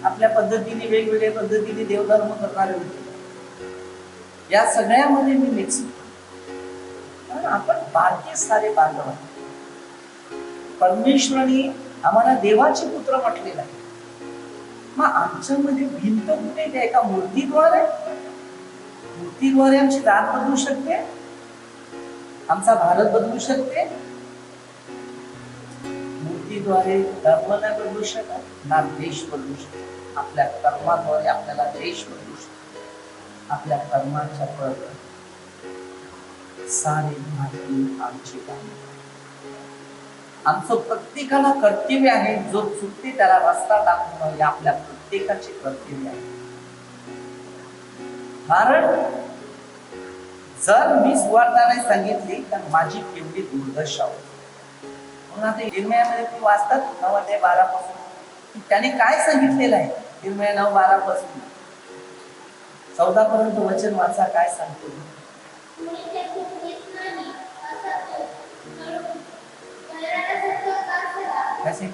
A: आपल्या पद्धतीने वेगवेगळ्या पद्धतीने देवधर्म करणारे होते. या सगळ्यामध्ये मी मिक्स. आपण भारतीय सारे बांधव आहे. परमेश्वराने आम्हाला देवाचे पुत्र म्हटलेलं आहे. मग आमच्यामध्ये भिंत कुठे काय का मूर्तीद्वारे, मूर्तीद्वारे आमची जात बदलू शकते, आमचा भारत बदलू शकते. मूर्तीद्वारे धर्म नाही बदलू शकत, ना देश बदलू शकत. आपल्या कर्माद्वारे आपल्याला देश बदलू शकतो. आपल्या कर्माच्या फळाद्वारे सारे माहिती आमची आहे. आमचं प्रत्येकाला कर्तव्य आहे, जो चुकते त्याला रस्ता दाखवणं हे आपल्या प्रत्येकाचे कर्तव्य आहे. कारण जर मी सुवार्ताने सांगितली तर माझी केवढी दुर्दशा होती. म्हणून आता निर्मयामध्ये तुम्ही वाचतात 9:12 पासून त्याने काय सांगितलेलं आहे. निर्मया 9:12 पासून 14 पर्यंत वचन वाचा. काय सांगतो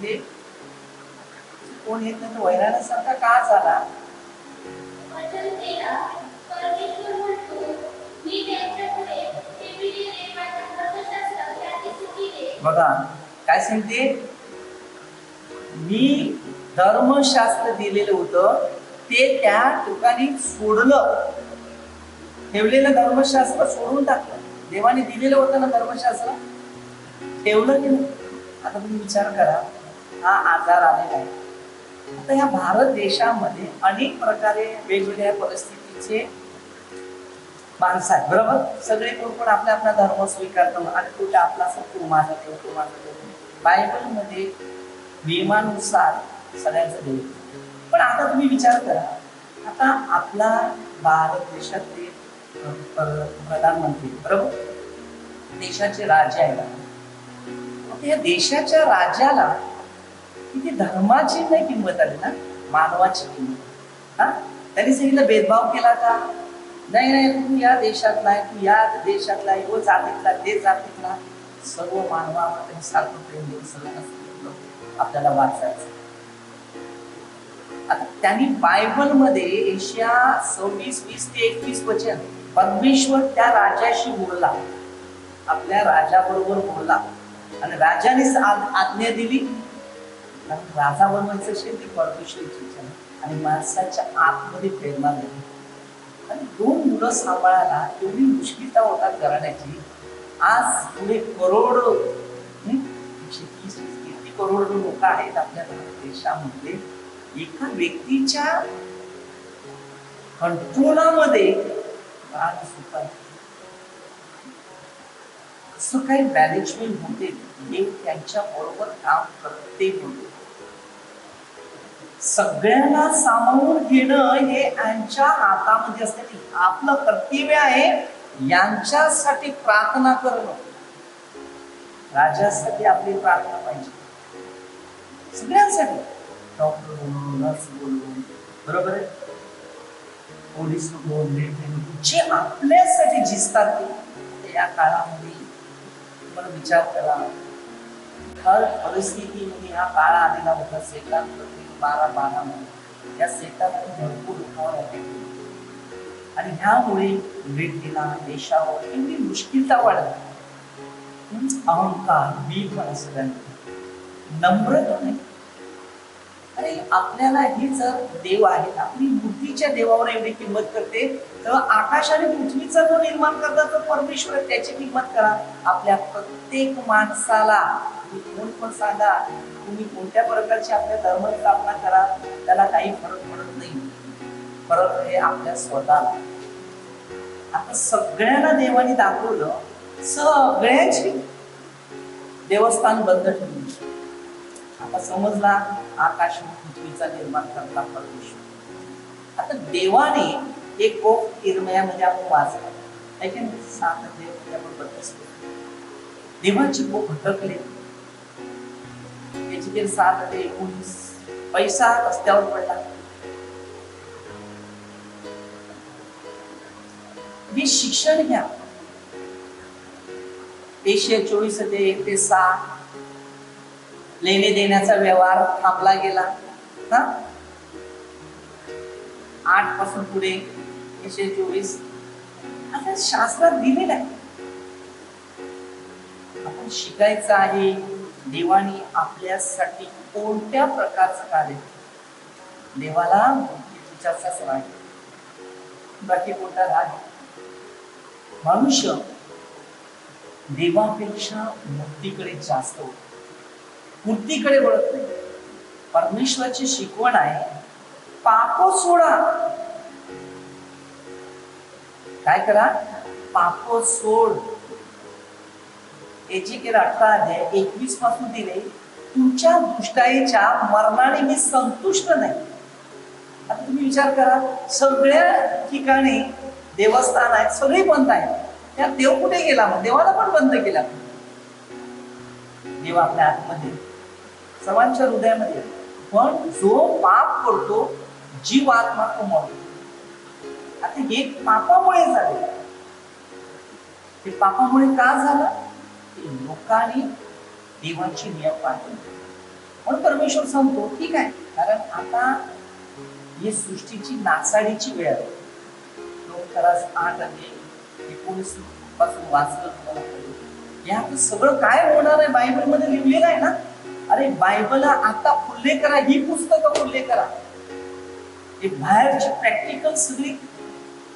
A: ते कोण येत नाही, वैराण्यासारखा का झाला. बघा काय सांगते, मी धर्मशास्त्र दिलेलं होतं ते त्या ठिकाणी सोडलं. ठेवलेलं धर्मशास्त्र सोडून टाकलं. देवाने दिलेलं होतं ना धर्मशास्त्र, ठेवलं की नाही. आता तुम्ही विचार करा, हा आजार आलेला आहे. आता या भारत देशामध्ये अनेक प्रकारे वेगवेगळ्या परिस्थितीचे माणसं आहेत, बरोबर. सगळे कोण आपला आपला धर्म स्वीकारतात आणि कुठे आपला तू माझा देव, तू माझा देव. बायबलमध्ये नियमानुसार सगळ्यांचं देव. पण आता तुम्ही विचार करा, आता आपला भारत देशातले प्रधानमंत्री, बरोबर, देशाचे राजे आहेत. या देशाच्या राजाला किती धर्माची नाही किंमत आली ना, मानवाची किंमत. हा त्यांनी सांगितलं भेदभाव केला का नाही. नाही तू या देशातला आहे, तू या देशातला आहे, तो जातीतला, ते जातीतला, सर्व मानवामध्ये सारखं प्रेम देऊन सगळ्यांना सांगितलं आपल्याला वाचायचं. आता त्यांनी बायबलमध्ये एशिया 26:20-21 वचन परमेश्वर त्या राजाशी बोलला, आपल्या राजाबरोबर बोलला आणि राजाने आज्ञा दिली. कारण राजा बनवायचं असेल ती परमेश्वराची इच्छा आणि माणसाच्या आतमध्ये प्रेरणा दिली. आणि 2 मुलं सांभाळायला एवढी मुश्किलता होतात घराण्याची. आज पुढे करोडो 130 करोड लोक आहेत आपल्या देशामध्ये. एका व्यक्तीच्या कंट्रोलामध्ये असं काही मॅनेजमेंट होते, हे त्यांच्या बरोबर काम करते. सगळ्यांना सामावून घेणं हे यांच्या हातामध्ये असते. आपलं कर्तव्य आहे यांच्यासाठी प्रार्थना करणं. राजासाठी आपली प्रार्थना पाहिजे, सगळ्यांसाठी. डॉक्टर बोलून, नर्स बोलून, बरोबर आहे, पोलीस बोलून, जे आपल्यासाठी झिजतात ते या काळामध्ये तुम्हाला विचार करा. हर परिस्थितीमध्ये हा काळ आलेला होता. सेटान 12 मध्ये या सेटाने भरपूर लोकांवर अटॅक केले आणि ह्यामुळे व्यक्तीला, देशावर एवढी मुश्किलता वाढत. अहंकार, वीरपणा, सगळ्यांना नम्रता नाही. अरे आपल्याला हे जर देव आहेत, आपली बुद्धीच्या देवावर एवढी किंमत करते, तर आकाश आणि पृथ्वीचा जो निर्माण करतात परमेश्वर, त्याची किंमत करा. आपल्या प्रत्येक माणसाला कोण पण सांगा, तुम्ही कोणत्या प्रकारची आपल्या धर्म स्थापना करा, त्याला काही फरक पडत नाही. फरक हे आपल्या स्वतःला. आता सगळ्यांना देवाने दाखवलं, सगळ्यांची देवस्थान बंद ठेवली. आता समजला आकाश पृथ्वीचा निर्माण करता परमेश्वर. आता देवाने एक कोप इरमयामध्ये आपण वाचला, ऐकून 7 अध्याय आपण 32 देवाची कोप भटकले. याची 7 अध्याय 19 पैसा रस्त्यावर पडला. हे शिक्षण घ्या. एशिया 24 अध्याय 1 ते 6 लेणे देण्याचा व्यवहार थांबला गेला. 8 पासून पुढे 124 आता शास्त्रात दिलेलं आहे. आपण शिकायचं आहे देवाने आपल्यासाठी कोणत्या प्रकारचं कार्य. देवाला विचारचाच राग, बाकी कोणता राग. मनुष्य देवापेक्षा मुक्तीकडे जास्त होतो, मूर्तीकडे वळत नाही. परमेश्वराची शिकवण आहे, पाप सोडा. काय करा? पाप सोड. एजिकेल 18 अध्याय 21 पासून दिले, तुमच्या दुष्टाईच्या मरणाने मी संतुष्ट नाही. आता तुम्ही विचार करा, सगळ्या ठिकाणी देवस्थान आहेत, सगळे बंद आहेत, त्या देव कुठे गेला? मग देवाला पण बंद केला. देव आपल्या आतमध्ये, सर्वांच्या हृदयामध्ये, पण जो पाप करतो जीव आत्मा तो मरतो. आता हे पापामुळे झाले. ते पापामुळे का झालं? लोकांनी देवाची नियम पाळले. म्हणून परमेश्वर सांगतो ठीक आहे, कारण आता ही सृष्टीची नासाडीची वेळ आहे. लोक खरंच 8 अध्याय 19 पासून वाचलं. यात सगळं काय होणार आहे बायबल मध्ये लिहिलेलं आहे ना. अरे बायबलला आता उल्लेख करा, ही पुस्तकं उल्लेख करा. हे बाहेरची प्रॅक्टिकल सगळी,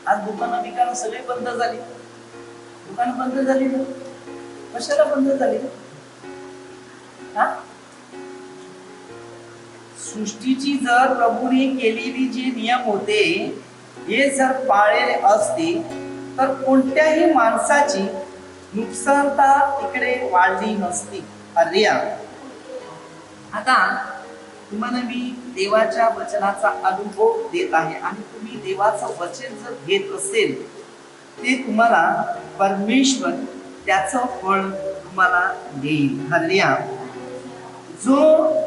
A: आज दुकानं बिकानं सगळे बंद झाली. दुकान बंद झाली ना, कशाला बंद झाली? सृष्टीची जर प्रभूने केलेली जे नियम होते हे जर पाळले असते तर कोणत्याही माणसाची नुकसानता इकडे वाढली नसती. अर्या आता तुम्हाला मी देवाच्या वचनाचा अनुभव देत आहे आणि तुम्ही देवाचं वचन जर घेत असेल ते तुम्हाला परमेश्वर त्याचं फळ तुम्हाला देईल. हल्ल्या जो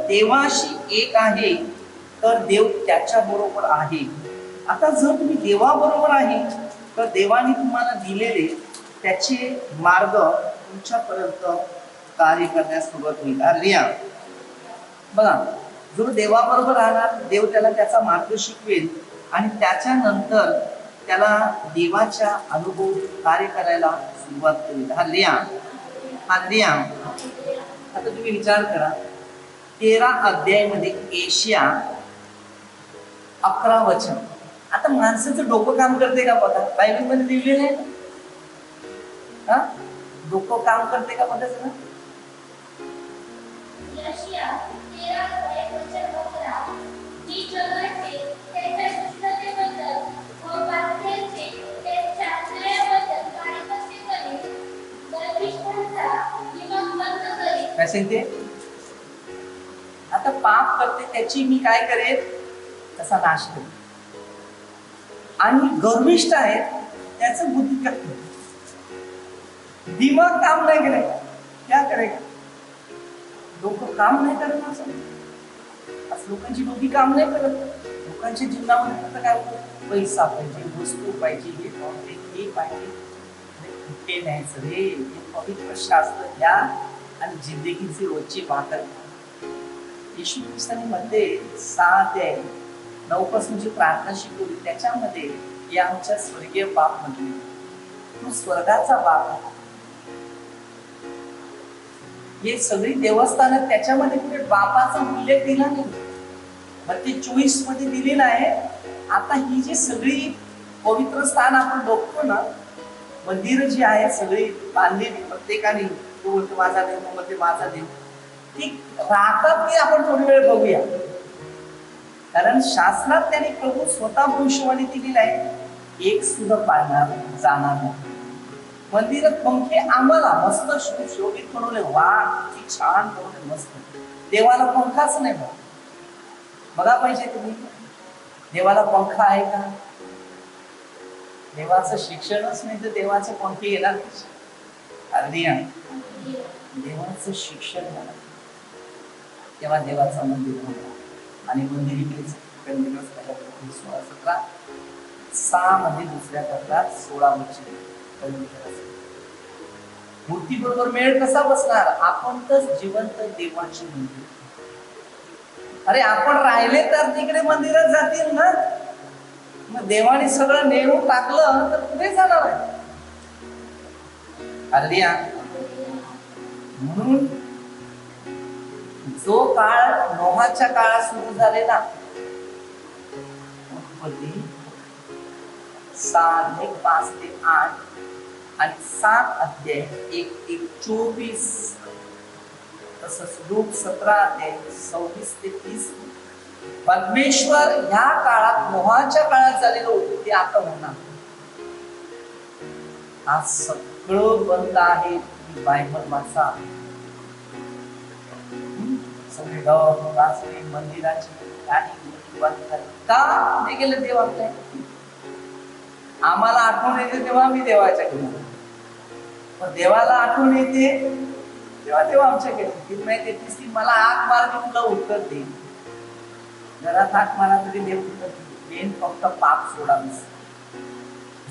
A: देवाशी एक आहे तर देव त्याच्या बरोबर आहे. आता जर तुम्ही देवाबरोबर आहे तर देवाने तुम्हाला दिलेले त्याचे मार्ग तुमच्यापर्यंत कार्य करण्यास सुरुवात होईल. हल्ल्या बघा, जो देवाबरोबर राहणार देव त्याला त्याचा मार्ग शिकवेल आणि त्याच्यानंतर त्याला देवाच्या अनुभव कार्य करायला सुरुवात करेल. हल्ल्या हल्ल्या आता तुम्ही विचार करा, 13 अध्यायामध्ये एशिया 11 वचन. आता माणसाचं डोकं काम करते का बघा, बायबल मध्ये लिहिलेलं आहे ना. डोकं काम करते का बघा ना. काय सांगते? आता पाप करते त्याची मी काय करेन, तसा नाश करेन. आणि गर्विष्ठ आहेत त्याचं बुद्धी करते, दिमाग काम नाही करेगा, क्या करेगा. लोक काम नाही करत, असं लोकांची डोकी काम नाही करत. लोकांच्या जीवनामध्ये फक्त काय होतं, पैसा पाहिजे, वस्तू पाहिजे, हे पाहिजे, हे पाहिजे. कुठे न्यायचं रे, हे पवित्र शास्त्र घ्या आणि जिंदगीची रोजची भाकर. येशू ख्रिस्तानी मध्ये 6-9 पासून जी प्रार्थना शिकवली त्याच्यामध्ये हे आमच्या स्वर्गीय बाप म्हटले, तू स्वर्गाचा बाप आहे. हे सगळी देवस्थान त्याच्यामध्ये कुठे बापाचा उल्लेख दिला नाही, मग ते 24 मध्ये दिलेलं आहे. आता ही जी सगळी पवित्र स्थान आपण बघतो ना, मंदिर जी आहे सगळी बांधलेली प्रत्येकाने, तो बोलतो माझा देव, तो बोलते माझा देव, ती राहतात की आपण थोडी वेळ बघूया. कारण शास्त्रात त्यांनी प्रभू स्वतः भविष्यवाणी दिलेली आहे, एक सुद्धा पाळणार जाणार नाही. मंदिरात पंखे आम्हाला मस्त शोभित बनवले, वा किती छान बनवले, मस्त. देवाला पंखाच नाही बघा पाहिजे तुम्ही, देवाला पंखा आहे का. देवाचं शिक्षणच नाही तर देवाचे पंखे येणार अगदी. देवाचं शिक्षण झालं तेव्हा देवाचं मंदिर होतं. आणि मंदिर इकडेच 6 मध्ये दुसऱ्या पत्रात 16 मूर्ती बरोबर मेळ कसा बसणार. आपण तर जिवंत देवाची मंदिर. अरे आपण राहिले तर तिकडे मंदिरात जातील ना, मग देवाने सगळं नेऊन टाकलं तर कुठे जाणार आहे. अगदी. म्हणून जो काळ नोहाच्या काळात सुरू झालेला, 6:5 ते 8 आणि 7 अध्याय 1-24, तसंच लूक 17 अध्याय 26 ते 30. परमेश्वर ह्या काळात नोहाच्या काळात झालेलं होतं ते आता होणार. आज सगळं बंद आहे. बायबल वाचा, सगळे सगळे मंदिराची आणि बंद झाली का. कुठे गेले देव आपल्या. आम्हाला आठवण येते तेव्हा मी देवाच्या घरी, पण देवाला आठवण येते तेव्हा तेव्हा आमच्याकडे. ती मला आग मार, मी तुला उत्तर देईन. घरात हाक मारा तरी देव उत्तर देईन. फक्त पाप सोडावीस.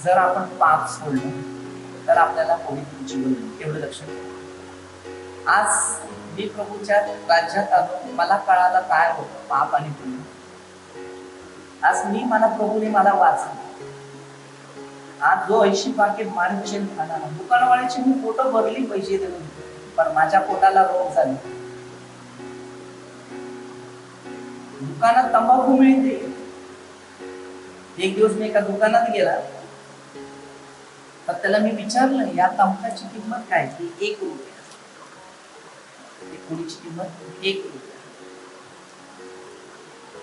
A: जर आपण पाप सोडलं तर आपल्याला पवित्र जीवन, एवढं लक्षात ठेवा. आज मी प्रभूच्या राज्यात आलो, मला कळालं काय होतं पाप आणि पुण्य. आज मला प्रभूने मला वाचलं. आज जो 80 पाकिट माणूस खाणार, दुकानवाल्याची मी पोटं भरली पैसे देऊन, पण माझ्या पोटाला रोग झाले. दुकानात तंबाखू मिळते. एक दिवस मी एका दुकानात गेला तर त्याला मी विचारलं, या तंबाखूची किंमत काय. ती 1 रुपया. पुढीची किंमत 1 रुपया.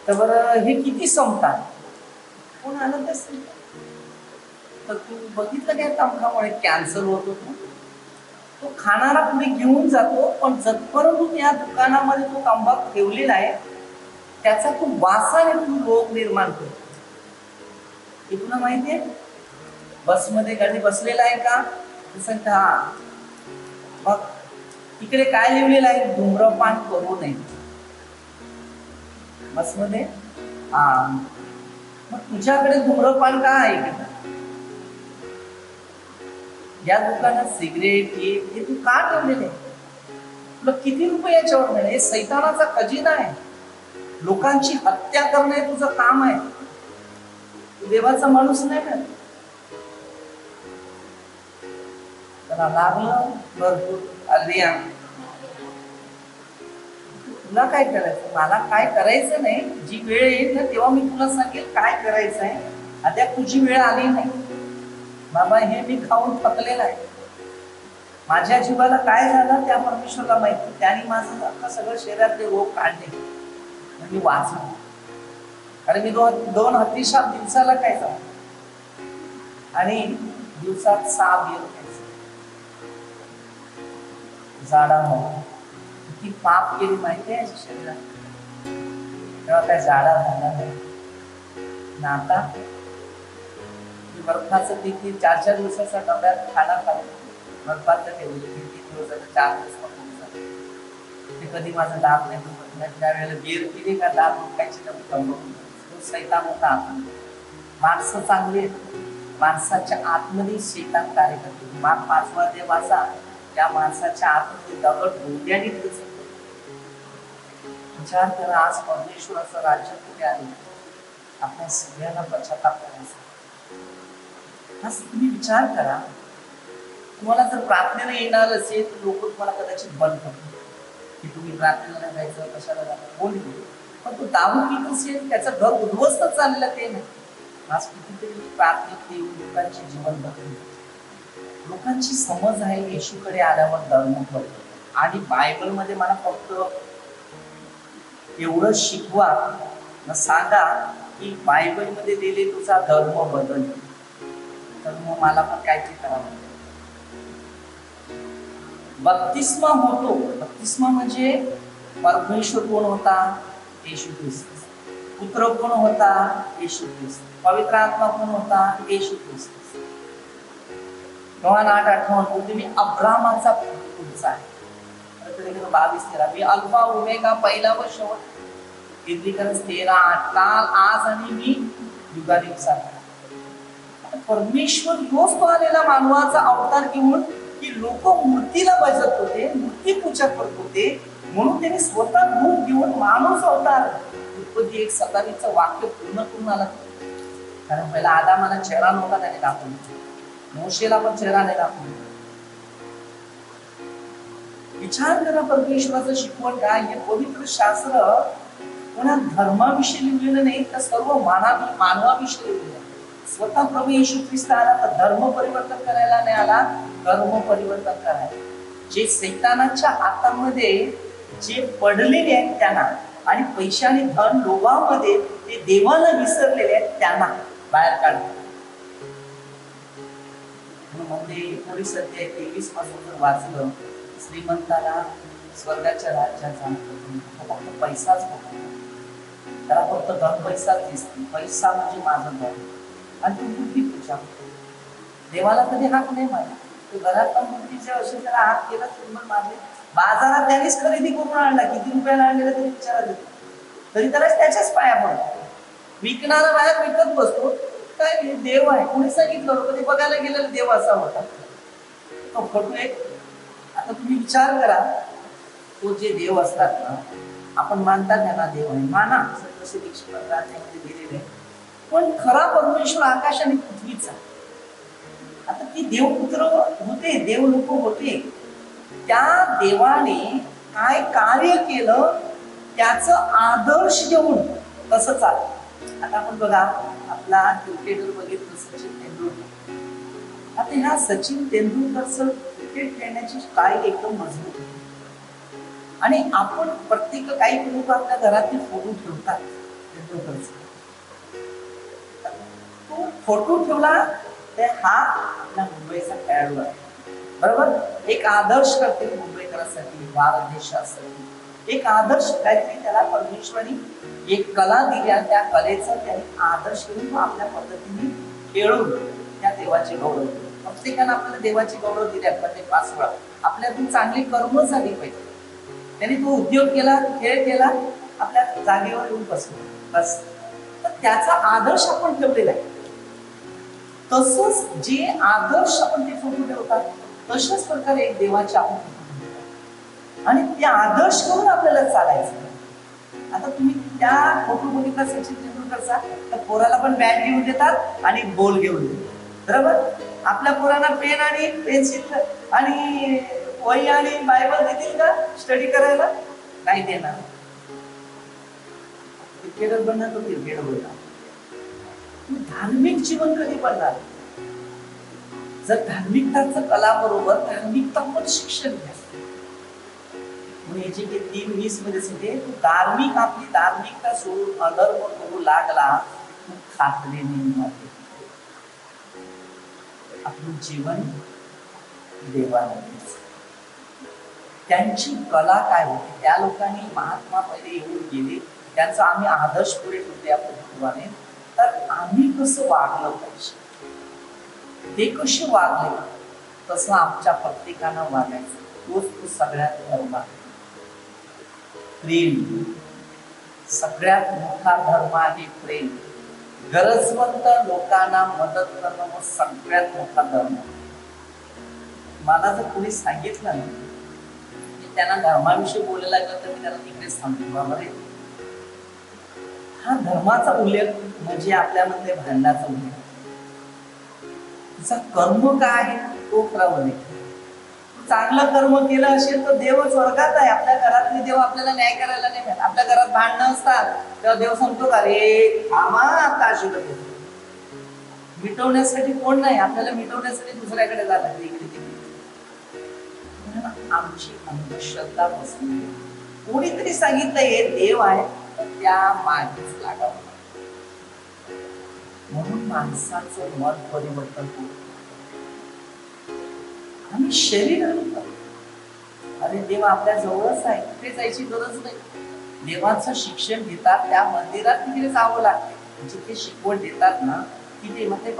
A: तर बरं हे किती संपतात. कोण आनंद असेल तर तू बघितलं काय, तंबाखूमुळे कॅन्सर होत होतो. तो खाणारा पुढे घेऊन जातो, पण जतपर्यंत त्या दुकानामध्ये तो तंबाखू ठेवलेला आहे त्याचा तू वासाने तू रोग निर्माण करतो. हे तुला माहितीये. बसमध्ये गाडी बसलेला आहे का, हा मग तिकडे काय लिहिलेलं आहे, धूम्रपान करू नये बसमध्ये. हा मग तुझ्याकडे धूम्रपान का आहे का. या दुकानात सिगरेट हे तू का ठेवलेले. तुला किती रुपये याच्यावर मिळेल. हे सैतानाचा खजिना आहे. लोकांची हत्या करणे तुझं काम आहे. तू देवाचा माणूस नाही ना. त्याला लागलं भरपूर. अगदी तुला काय करायचं, मला काय करायचं नाही. जी वेळ येईल ना तेव्हा मी तुला सांगेल काय करायचं आहे. अद्याप तुझी वेळ आली नाही बाबा. हे मी खाऊन थकलेलं आहे. माझ्या जीवाला काय झालं त्या परमेश्वराला माहिती. त्याने माझं अख्खा सगळं शरीरातले रोग काढले, मी वाचलो. अरे मी 2 हत्तीशाप दिवसाला खायचा आणि दिवसात 6 बियर खायचं. जाडा किती पाप केली माहिती आहे शरीरात. तेव्हा काय जाडा झाला नाही ना. आता बर्फाचं किती 4-4 दिवसाचा डब्यात खाना खाल्लं, बर्फात ठेवलं 3-3 दिवसाचं 4 दिवस पकडून ते कधी माझं दात नाही दुखत नाही. त्यावेळेला बिअर पिली का दात दुखायची तो सैतान होता आपण. माणसं चांगली आहेत, माणसाच्या आतमध्ये शैतान कार्य करते. माग 5वा देव असा त्या माणसाच्या आतमध्ये दगड डोक्याने विचार करा, आज परमेश्वराचं राज्य कुठे आले, आपल्या सगळ्यांना पश्चाताप करायचा. आज तुम्ही विचार करा, तुम्हाला जर प्रार्थनेला येणार असेल तर लोक तुम्हाला कदाचित बंद करतील की तुम्ही प्रार्थनेला जायचं, कशाला जायचं बोलू. पण तो दारू पीत असेल, त्याचं घर उद्ध्वस्त चाललेलं ते नाही. आज कितीतरी प्रार्थनेत येऊन लोकांचे जीवन बदलले. लोकांची समज आहे येशूकडे आल्यावर धर्म बदलतो. आणि बायबलमध्ये मला फक्त एवढं शिकवा न सांगा की बायबलमध्ये दिले तुझा धर्म बदल, तर मग मला पण काहीतरी करावं. बप्तिस्मा होतो. बप्तिस्मा म्हणजे परमेश्वर कोण होता? येशू ख्रिस्त. पुत्र कोण होता? येशू ख्रिस्त. पवित्र आत्मा कोण होता? येशू ख्रिस्त. योहान 8:58 तुम्ही अब्रामाचा पुढचा आहे. 22:13 मी अल्फा ओमेगा पहिला व शेवट. कीर्तिकरण 13:8 काल आज आणि मी युगायुग सारखा. परमेश्वर योच तो आलेला मानवाचा अवतार घेऊन की लोक मूर्तीला बजत होते, मूर्ती पूजा करत होते, म्हणून त्यांनी स्वतः रूप घेऊन माणूस अवतार. उत्पत्ती 1:27 वाक्य पूर्ण करून आला. कारण पहिला आदामाला चेहरा नव्हता त्याने दाखवला, मोशेला पण चेहरा नाही दाखवला. विचार करा परमेश्वराचं शिकवण काय. हे पवित्र शास्त्र कोणा धर्माविषयी लिहिलेलं नाही, तर सर्व मानवाविषयी लिहिलेलं. स्वतः प्रभू येशू ख्रिस्त आला तर धर्म परिवर्तन करायला नाही आला, कर्म परिवर्तन करायला. जे सैतानाच्या हातामध्ये जे पडलेले आहेत त्यांना, आणि पैशा आणि धन लोभामध्ये ते देवाला विसरलेले आहेत त्यांना बाहेर काढतात. मध्ये 19:23 पासून जर वाचलं, श्रीमंताला स्वर्गाच्या राज्याचा फक्त पैसाच बघतो, त्याला फक्त धन पैसाच दिसतो. पैसा म्हणजे माझं धन. आणि तू बुद्धी पूजा देवाला कधी हाक नाही मारला. तू घरात पण बुद्धीच्या वर्षी त्याला हाक केला तर माझे बाजारात त्यानेच खरेदी करून आणला, किती रुपयाला आणलेला तरी विचारत होतो, तरी त्यालाच त्याच्याच पाया पडतो. विकणारा बाहेर विकत बसतो, काय देव आहे कोणी सांगितलं, कधी बघायला गेलेला देव असा होता तो फोटो एक. आता तुम्ही विचार करा, तो जे देव असतात ना, आपण मानतात त्यांना देव आहे, माना जसे दीक्षित दिलेले, पण खरा परमेश्वर आकाश आणि पृथ्वीचा. आता ती देवपुत्र होते, देव लोक होते, त्या देवाने काय कार्य केलं त्याचं आदर्श घेऊन कसं चालतं. आता आपण बघा, आपला क्रिकेटर बघितलं सचिन तेंडुलकर. आता ह्या सचिन तेंडुलकरचं क्रिकेट खेळण्याची स्टाईल एकदम मजबूत होती. आणि आपण प्रत्येक काही लोक आपल्या घरातील फोटो ठेवतात तेंडुलकरचा. तो फोटो ठेवला तर हा आपला मुंबईचा खेळाडू आहे, बरोबर. एक आदर्श करते मुंबईकरांसाठी, भारत देशासाठी एक आदर्श काहीतरी त्याला परमेश्वराने एक कला दिल्या, त्या कलेचा त्याने आदर्श घेऊन आपल्या पद्धतीने खेळून त्या देवाचे गौरव. प्रत्येकानं आपल्याला देवाचे गौरव दिले, प्रत्येक 5 वेळा आपल्यातून चांगली कर्म झाली पाहिजे. त्यांनी तो उद्योग केला, खेळ केला, आपल्या जागेवर येऊन बसलो बस. तर त्याचा आदर्श आपण ठेवलेला आहे. तसंच जे आदर्श आपण ते फोटो ठेवतात, तशाच प्रकारे एक देवाचे आपण फोटो ठेवतात आणि ते आदर्श करून आपल्याला चालायचं. आता तुम्ही त्या फोटो बघितला सचिन तेंडुलकरचा, तर पोराला पण बॅट घेऊन देतात आणि बॉल घेऊन देतात, बरोबर. आपल्या पोरांना पेन आणि पेन्सिल आणि वही आणि बायबल देतील का स्टडी करायला? नाही देणार. क्रिकेटर बनणार तो क्रिकेट बोलणार. धार्मिक जीवन कधी बनणार? जर धार्मिकताचं कला बरोबर धार्मिकता पण शिक्षण घ्या. याची 3:20 मध्ये सांगते, तू धार्मिक आपली धार्मिकता सोडून अधर्म करू लागला, तू खातले नाही. आपलं जीवन देवाला. त्यांची कला काय होती? त्या लोकांनी महात्मा पहिले येऊन गेले, त्यांचा आम्ही आदर्श पुढे ठेवतो या पद्धतीने, तर आम्ही कसं वागलं पाहिजे, ते कसे वागले तसं आमच्या प्रत्येकानं वागायचं. तोच तो सगळ्यात धर्म आहे. प्रेम सगळ्यात मोठा धर्म आहे. प्रेम, गरजवंत लोकांना मदत करणं मग सगळ्यात मोठा धर्म. मला जर कोणी सांगितलं ना की त्यांना धर्माविषयी बोलायला लागलं तर मी त्याला तिकडेच सांगतो, बरोबर आहे. हा धर्माचा उल्लेख म्हणजे आपल्यामध्ये भांडणाचा उल्लेख. तुझा कर्म काय आहे तो खरं. चांगलं कर्म केलं असेल तर देव स्वर्गात आहे. आपल्या घरातले देव आपल्याला न्याय करायला नाही मिळत. आपल्या घरात भांडणं असतात तेव्हा देव सांगतो का रे थांबा आता अशी मिटवण्यासाठी कोण नाही, आपल्याला मिटवण्यासाठी दुसऱ्याकडे जातात इकडे तिकडे. आमची अंधश्रद्धा बसली. कोणीतरी सांगितलं हे देव आहे तर त्या मागेच लागावं. म्हणून माणसाचं मत परिवर्तन होतं आणि शरीर. अरे देव आपल्या जवळच आहे, तिथे जायची गरज नाही. देवाचं शिक्षण घेतात त्या मंदिरात तिकडे जावं लागते. जिथे शिकवण देतात ना तिथे म्हणजे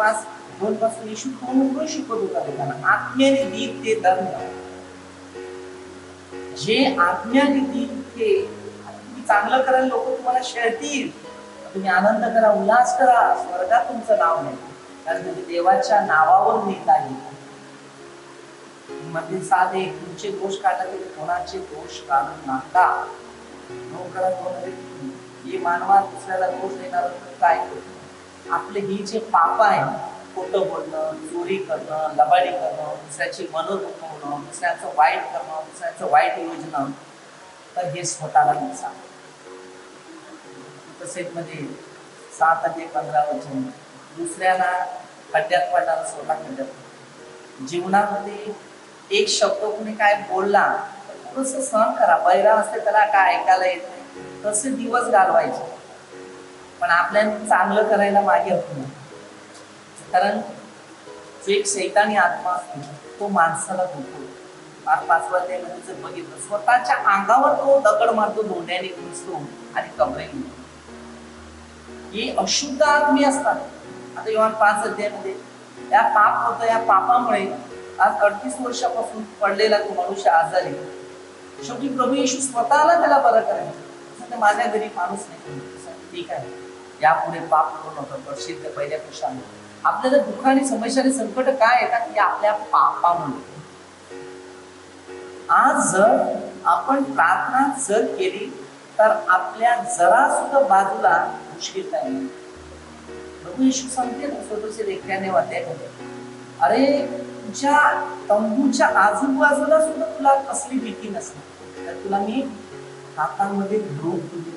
A: 2 पासून येशू कोण शिकवत होता लोकांना. आत्म्याने दीप ते धर्म, जे आत्म्याने दीप ते. तुम्ही चांगलं करायला लोक तुम्हाला शेळतील, तुम्ही आनंद करा, उल्हास करा, स्वर्गात तुमचं नाव नाही. कारण तुम्ही देवाच्या नावावर लिहिता येईल. म्हणजे साधे तुमचे दोष काढला तरी कोणाचे दोष काढू नका. हे मानवा दुसऱ्याला दोष देणार काय करतो. आपले ही जे पाप आहे, खोटं बोलणं, चोरी करणं, लबाडी करणं, दुसऱ्याची मन दुखवणं, दुसऱ्याचं वाईट करणं, दुसऱ्याचं वाईट योजना, तर हे स्वतःला नुकसान. तसेच म्हणजे 7:15 दुसऱ्याला खड्ड्यात पडणारा स्वतः खड्ड्यात. जीवनामध्ये एक शब्द कोणी काय बोलला तर थोडंसं सहन करा. बैरा असते त्याला काय ऐकायला येत नाही, तसे दिवस घालवायचे. पण आपल्याला चांगलं करायला मागे होत नाही. कारण जो एक शैतानी आत्मा असतो तो माणसाला धोको. 5व्या अध्यायामध्ये जर बघितलं, स्वतःच्या अंगावर तो दगड मारतो, धोंड्याने घुसतो आणि कमरे घेतो. हे अशुद्ध आत्मे असतात. आता योहान 5 अध्यायामध्ये या पाप होतं, या पापामुळे आज 38 वर्षापासून पडलेला तो मनुष्य आजारी. शेवटी प्रभू येशू स्वतःला त्याला बरं करायचं. माझ्या घरी माणूस नाही, ठीक आहे, यापुढे पाप करू नका, प्रसिद्ध पहिल्यापेक्षा. आपल्याला दुःख आणि समस्या संकट काय येतात की आपल्या पापामुळे. आज जर आपण प्रार्थना जर केली तर आपल्या जरा सुद्धा बाजूला मुश्किल काय नाही. प्रभू येशू सांगते ना 91 अध्यायामध्ये, अरे तुझ्या तंबूच्या आजूबाजूला सुद्धा तुला कसली भीती नसणार तर तुला मी हातामध्ये धरून तुझी.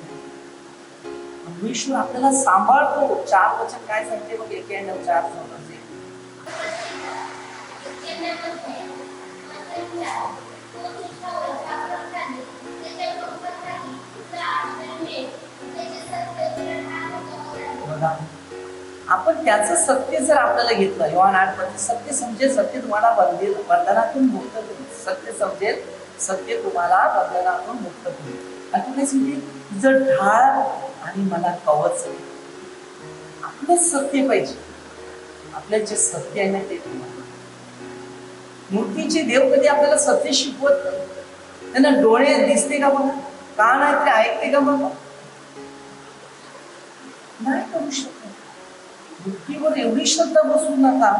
A: परमेश्वर आपल्याला सांभाळतो. 4 वचन काय सांगते बघ, 91:4. आपण त्याचं सत्य जर आपल्याला घेतलं, योहान 8:25, सत्य समजेल, सत्य तुम्हाला बंधनातून मुक्त करेल. सत्य समजेल, सत्य तुम्हाला बंधनातून मुक्त करेल. आणि तुम्ही सांगते तुझं ढाळ आणि मला कवच. आपलं सत्य पाहिजे. आपल्या जे सत्य आहे ना ते तुम्हाला. मूर्तीचे देव कधी आपल्याला सत्य शिकवत नाही. त्यांना डोळे दिसते का बघा, कान आहे ते ऐकते का बघा, नाही करू शकत. मूर्तीवर एवढी श्रद्धा बसू नका,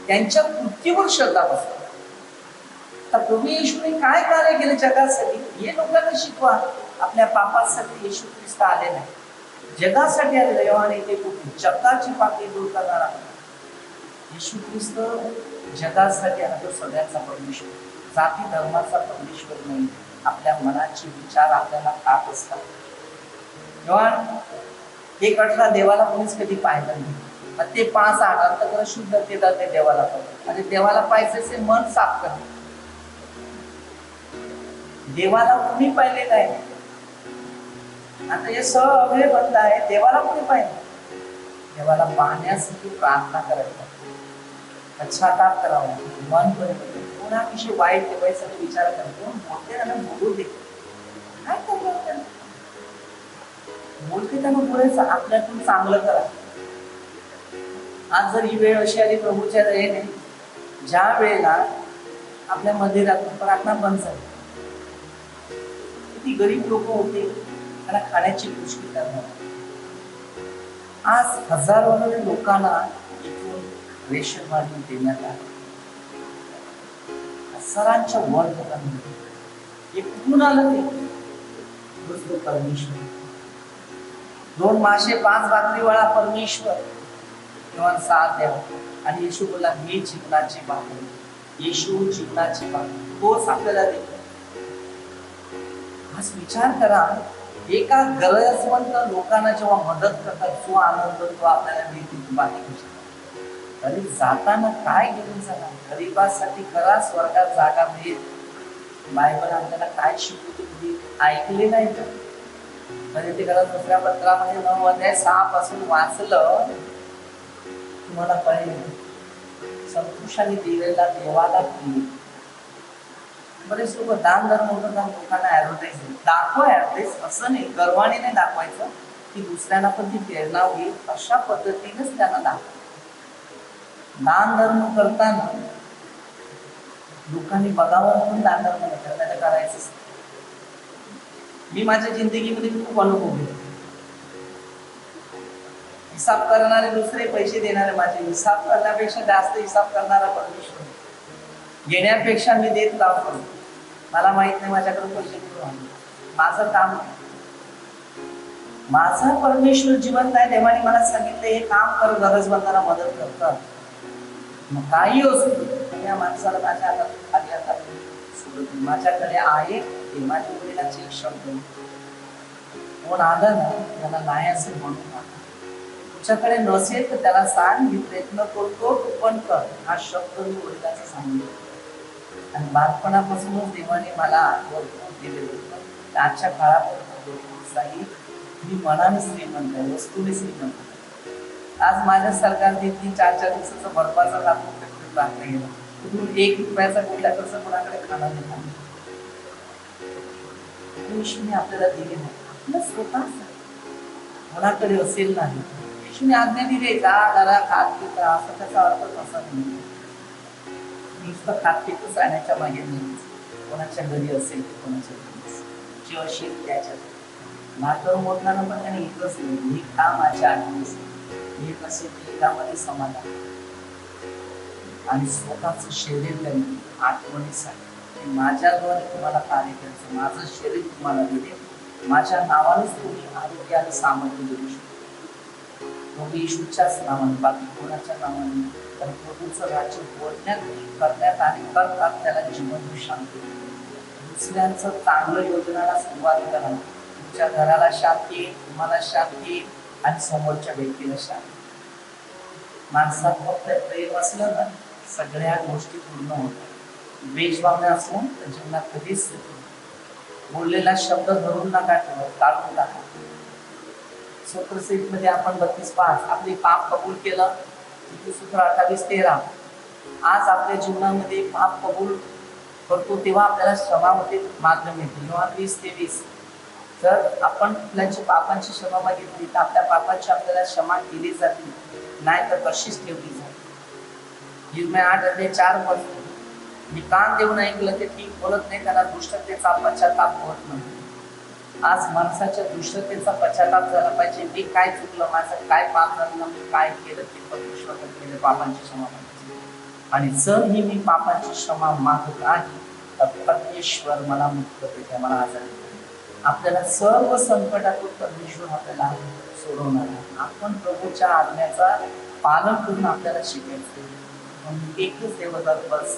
A: त्यांच्या कृतीवर श्रद्धा बसवा. तर प्रभू येशूने काय कार्य केले जगासाठी हे लोकांना शिकवा. आपल्या पापासाठी येशू ख्रिस्त आले नाही, जगासाठी आले. योहान 1:2 जगाची पापे दूर करणारा येशू ख्रिस्त जगासाठी आला. तो सगळ्यांचा परमेश्वर, जाती धर्माचा परमेश्वर नाही. आपल्या मनाचे विचार आपल्याला खात असतात. योहान 1:18 देवाला कोणीच कधी पाहिलं नाही. ते 5:8 अंतःकरण शुद्ध केलं ते देवाला पाहिजे. आणि देवाला पाहिजे असे मन साफ करा. देवाला कोणी पाहिलेलं आहे. आता हे सगळं अवघे बंद आहे. देवाला कोणी पाहिजे. देवाला पाहण्यासाठी प्रार्थना करायचा, पश्चाताप करावा, मन परिवर्तन. कोणाविषयी वाईट ठेवायसाठी विचार करा. कोण बोलते ना बोलू दे, काय करणार. बोलते त्यांना बोलायचं आपल्यातून चांगलं करा. आज जर ही वेळ अशी आली प्रभूच्या दयेने, ज्या वेळेला आपल्या मंदिरातून प्रार्थना बंद झाली, किती गरीब लोक होते, त्यांना खाण्याची मुश्किल करणार. आज हजारो लोकांना इथून रेशन वाढवून देण्यात आले. सरांच्या वर लोकांमध्ये हे कुठून आलं ते परमेश्वर. 2 मासे 5 भाकरी वाळा परमेश्वर तेव्हा साथ द्यावा. आणि येशू बोला मी जीवनाची भाकरी. येशू जीवनाची भाकरी तोच आपल्याला देतो. आज विचार करा, एका गरजवंत लोकांना जेव्हा मदत करतात, जो आनंद तो आपल्याला मिळते बाकी गोष्टी. तरी जाताना काय घेऊन जाणार? गरीबासाठी करा स्वर्गात जागा मिळेल. बायबल आपल्याला काय शिकवते तुम्ही ऐकले नाही का? म्हणजे ते घरात दुसऱ्या पत्रामध्ये 9 अध्याय 6 पासून वाचलं तुम्हाला कळेल. संतोषाने दिलेला देवाला प्रिय. बरेच लोक दान धर्म होतं लोकांना ऍडव्हर्टाईज दाखवा. ऍडव्हर्टाईज असं नाही, गर्वाने नाही दाखवायचं की दुसऱ्यांना पण ती प्रेरणा होईल, अशा पद्धतीनेच त्यांना दाखवा. दान धर्म करताना लोकांनी बघावं म्हणून दान धर्म नाही करायचं. मी माझ्या जिंदगीमध्ये खूप अनुभव घेतो. हिसाब करणारे दुसरे, पैसे देणारे माझे. हिसाब करण्यापेक्षा जास्त हिसाब करणारा परमेश्वर. घेण्यापेक्षा मी देत लावतो. मला माहित नाही माझ्याकडे पैसे कुठून आले. माझं काम माझा परमेश्वर जिवंत आहे. देवाने मला सांगितलं हे काम कर, गरजवंतांना मदत करतात. मग काही असो या माणसाला माझ्या हातात आधी आता सोडत माझ्याकडे आहे हे माझ्या मुलीलाचे एक शब्द. कोण आलं ना त्याला नाही असेल म्हणून तुझ्याकडे नसेल तर त्याला सांग मी प्रयत्न करतो तू पण कर. हा शब्द मी वडिलांचा सांगितलं. आणि बालपणापासूनच देवाने मला भरपूर दिलेलं होतं. आजच्या काळापर्यंत मी मनाने श्रीमंत आहे, वस्तूने श्रीमंत आहे. आज माझ्या सरकारने 3-4 दिवसाचा बर्फाचा लाकूड टाकला गेला. कुठून 1 रुपयाचा कुठल्या कसं कोणाकडे खाणं नाही. येशूने आपल्याला दिले नाही, आपलं स्वतःच कोणाकडे असेल नाही. येशूने आज्ञा दिली जा जरा खात पिता, असं त्याचा अर्थ तसा नाही. नुसतं खात पितच राहण्याच्या मागे नाही. कोणाच्या घरी असेल ते कोणाच्या घरी जे असेल त्याच्यात मात्र मोठ्यानं पण त्याने इतकंच नाही. ही खा माझ्या आठवणीस हे कसे त्यामध्ये समाधान आणि स्वतःच शरीर त्यांनी आठवणीसाठी माझ्याद्वारे तुम्हाला कार्य करायचं. माझं शरीर तुम्हाला दिले, माझ्या नावानेच तुम्ही आरोग्य आणि सामर्थ्य देऊ शकतो. प्रभू येशूच्याच नावाने, बाकी कोणाच्या नावाने. तर प्रभूचं राज्य बोलण्यात करण्यात आणि करतात त्याला जीवन शांती. दुसऱ्यांचं चांगलं योजनाला सुरुवात करा. तुमच्या घराला शांती, तुम्हाला शांती आणि समोरच्या व्यक्तीला शांती. माणसात फक्त प्रेम असलं ना सगळ्या गोष्टी पूर्ण होतात. द्वेषभावना असलं तर जीवनात कधीच बोललेला शब्द धरून नका ठेवत, काढून टाका. सूत्रसेट मध्ये आपण 32:5 आपले पाप कबूल केलं. सूत्र 28:13 आज आपल्या जीवनामध्ये पाप कबूल करतो तेव्हा आपल्याला क्षमा होते, मार्ग मिळते. किंवा 20:23 जर आपण आपल्याची पापांची क्षमा मागितली तर आपल्या पापांची आपल्याला क्षमा केली जाते, नाही तर कशीच ठेवली जाते. 8:4 मी कान देऊन ऐकलं ते ठीक बोलत नाही, त्याला दुष्टतेचा पश्चाताप होत नाही. आज माणसाच्या दुष्टतेचा पश्चाताप झाला पाहिजे. मी काय चुकलं, माझं काय पाप झालं, मी काय केलं ते परमेश्वराकडे केलं, पापांची क्षमा मागितली. आणि जर ही मी पापांची क्षमा मागत आहे तर परमेश्वर मला मुक्त करते, मला आजारी. आपल्याला सर्व संकटातून परमेश्वर आपल्याला सोडवणार आहे. आपण प्रभूच्या आज्ञेचा पालन करून आपल्याला शिकायचं. एकच देवाला बस,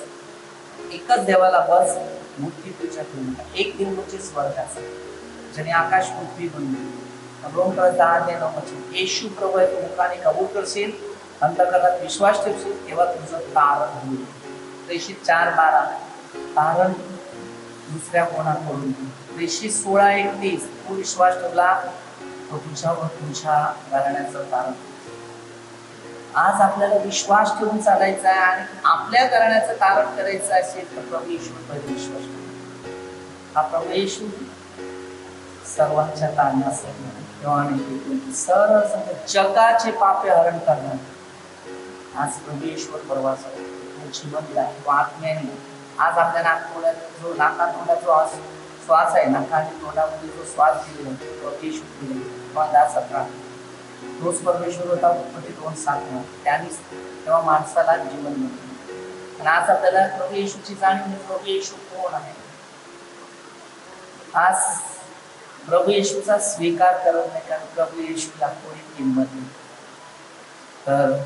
A: एकच देवाला बस, मूर्ती पूजा करून एक देव म्हणजे स्वर्गाचा ज्याने आकाश पृथ्वी बनवली. रोम 10:9 येशू प्रभू आहे, तू मुखाने कबूल करशील, अंतःकरणात विश्वास ठेवशील तेव्हा तुझं तारण होईल. 4:12 तारण दुसऱ्या कोणाकडून. 16:31 तू विश्वास ठेवला तो तुझ्यावर तुझ्या घराण्याचं तारण. आज आपल्याला विश्वास ठेवून चालायचा आहे आणि आपल्या घराण्याचं तारण करायचं असेल तर प्रभू येशूवर विश्वास ठेवा. हा प्रभू येशू सर्वांच्या तारणासाठी तेव्हा नाही सरळ संत जगाचे पापे हरण करणार आज प्रभू ईश्वर परवाचा जीवन आहे तो आत्म्याने आज आपल्या नागतोंडात जो नाकातोंडात जो श्वास आहे नाका आणि तोंडामध्ये जो श्वास दिलेला प्रभू ईश्वर दिले तोच परमेश्वर होता उत्पत्ती 2:7 त्यानेच तेव्हा माणसाला जीवन मिळते आणि आज आपल्याला प्रभू येशूची जाणीव प्रभू येशू कोण आहे आज प्रभू येशूचा स्वीकार करत नाही कारण प्रभू येशूला कोणी किंमत नाही तर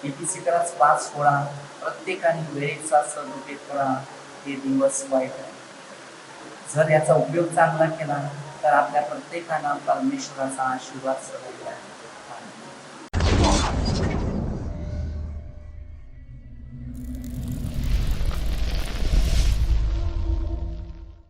A: एपिसिकरास 5:16 प्रत्येकाने वेळेचा सदुपयोग करा हे दिवस वाईट आहे जर याचा उपयोग चांगला केला तर आपल्या प्रत्येकाला परमेश्वराचा आशीर्वाद सदैव आहे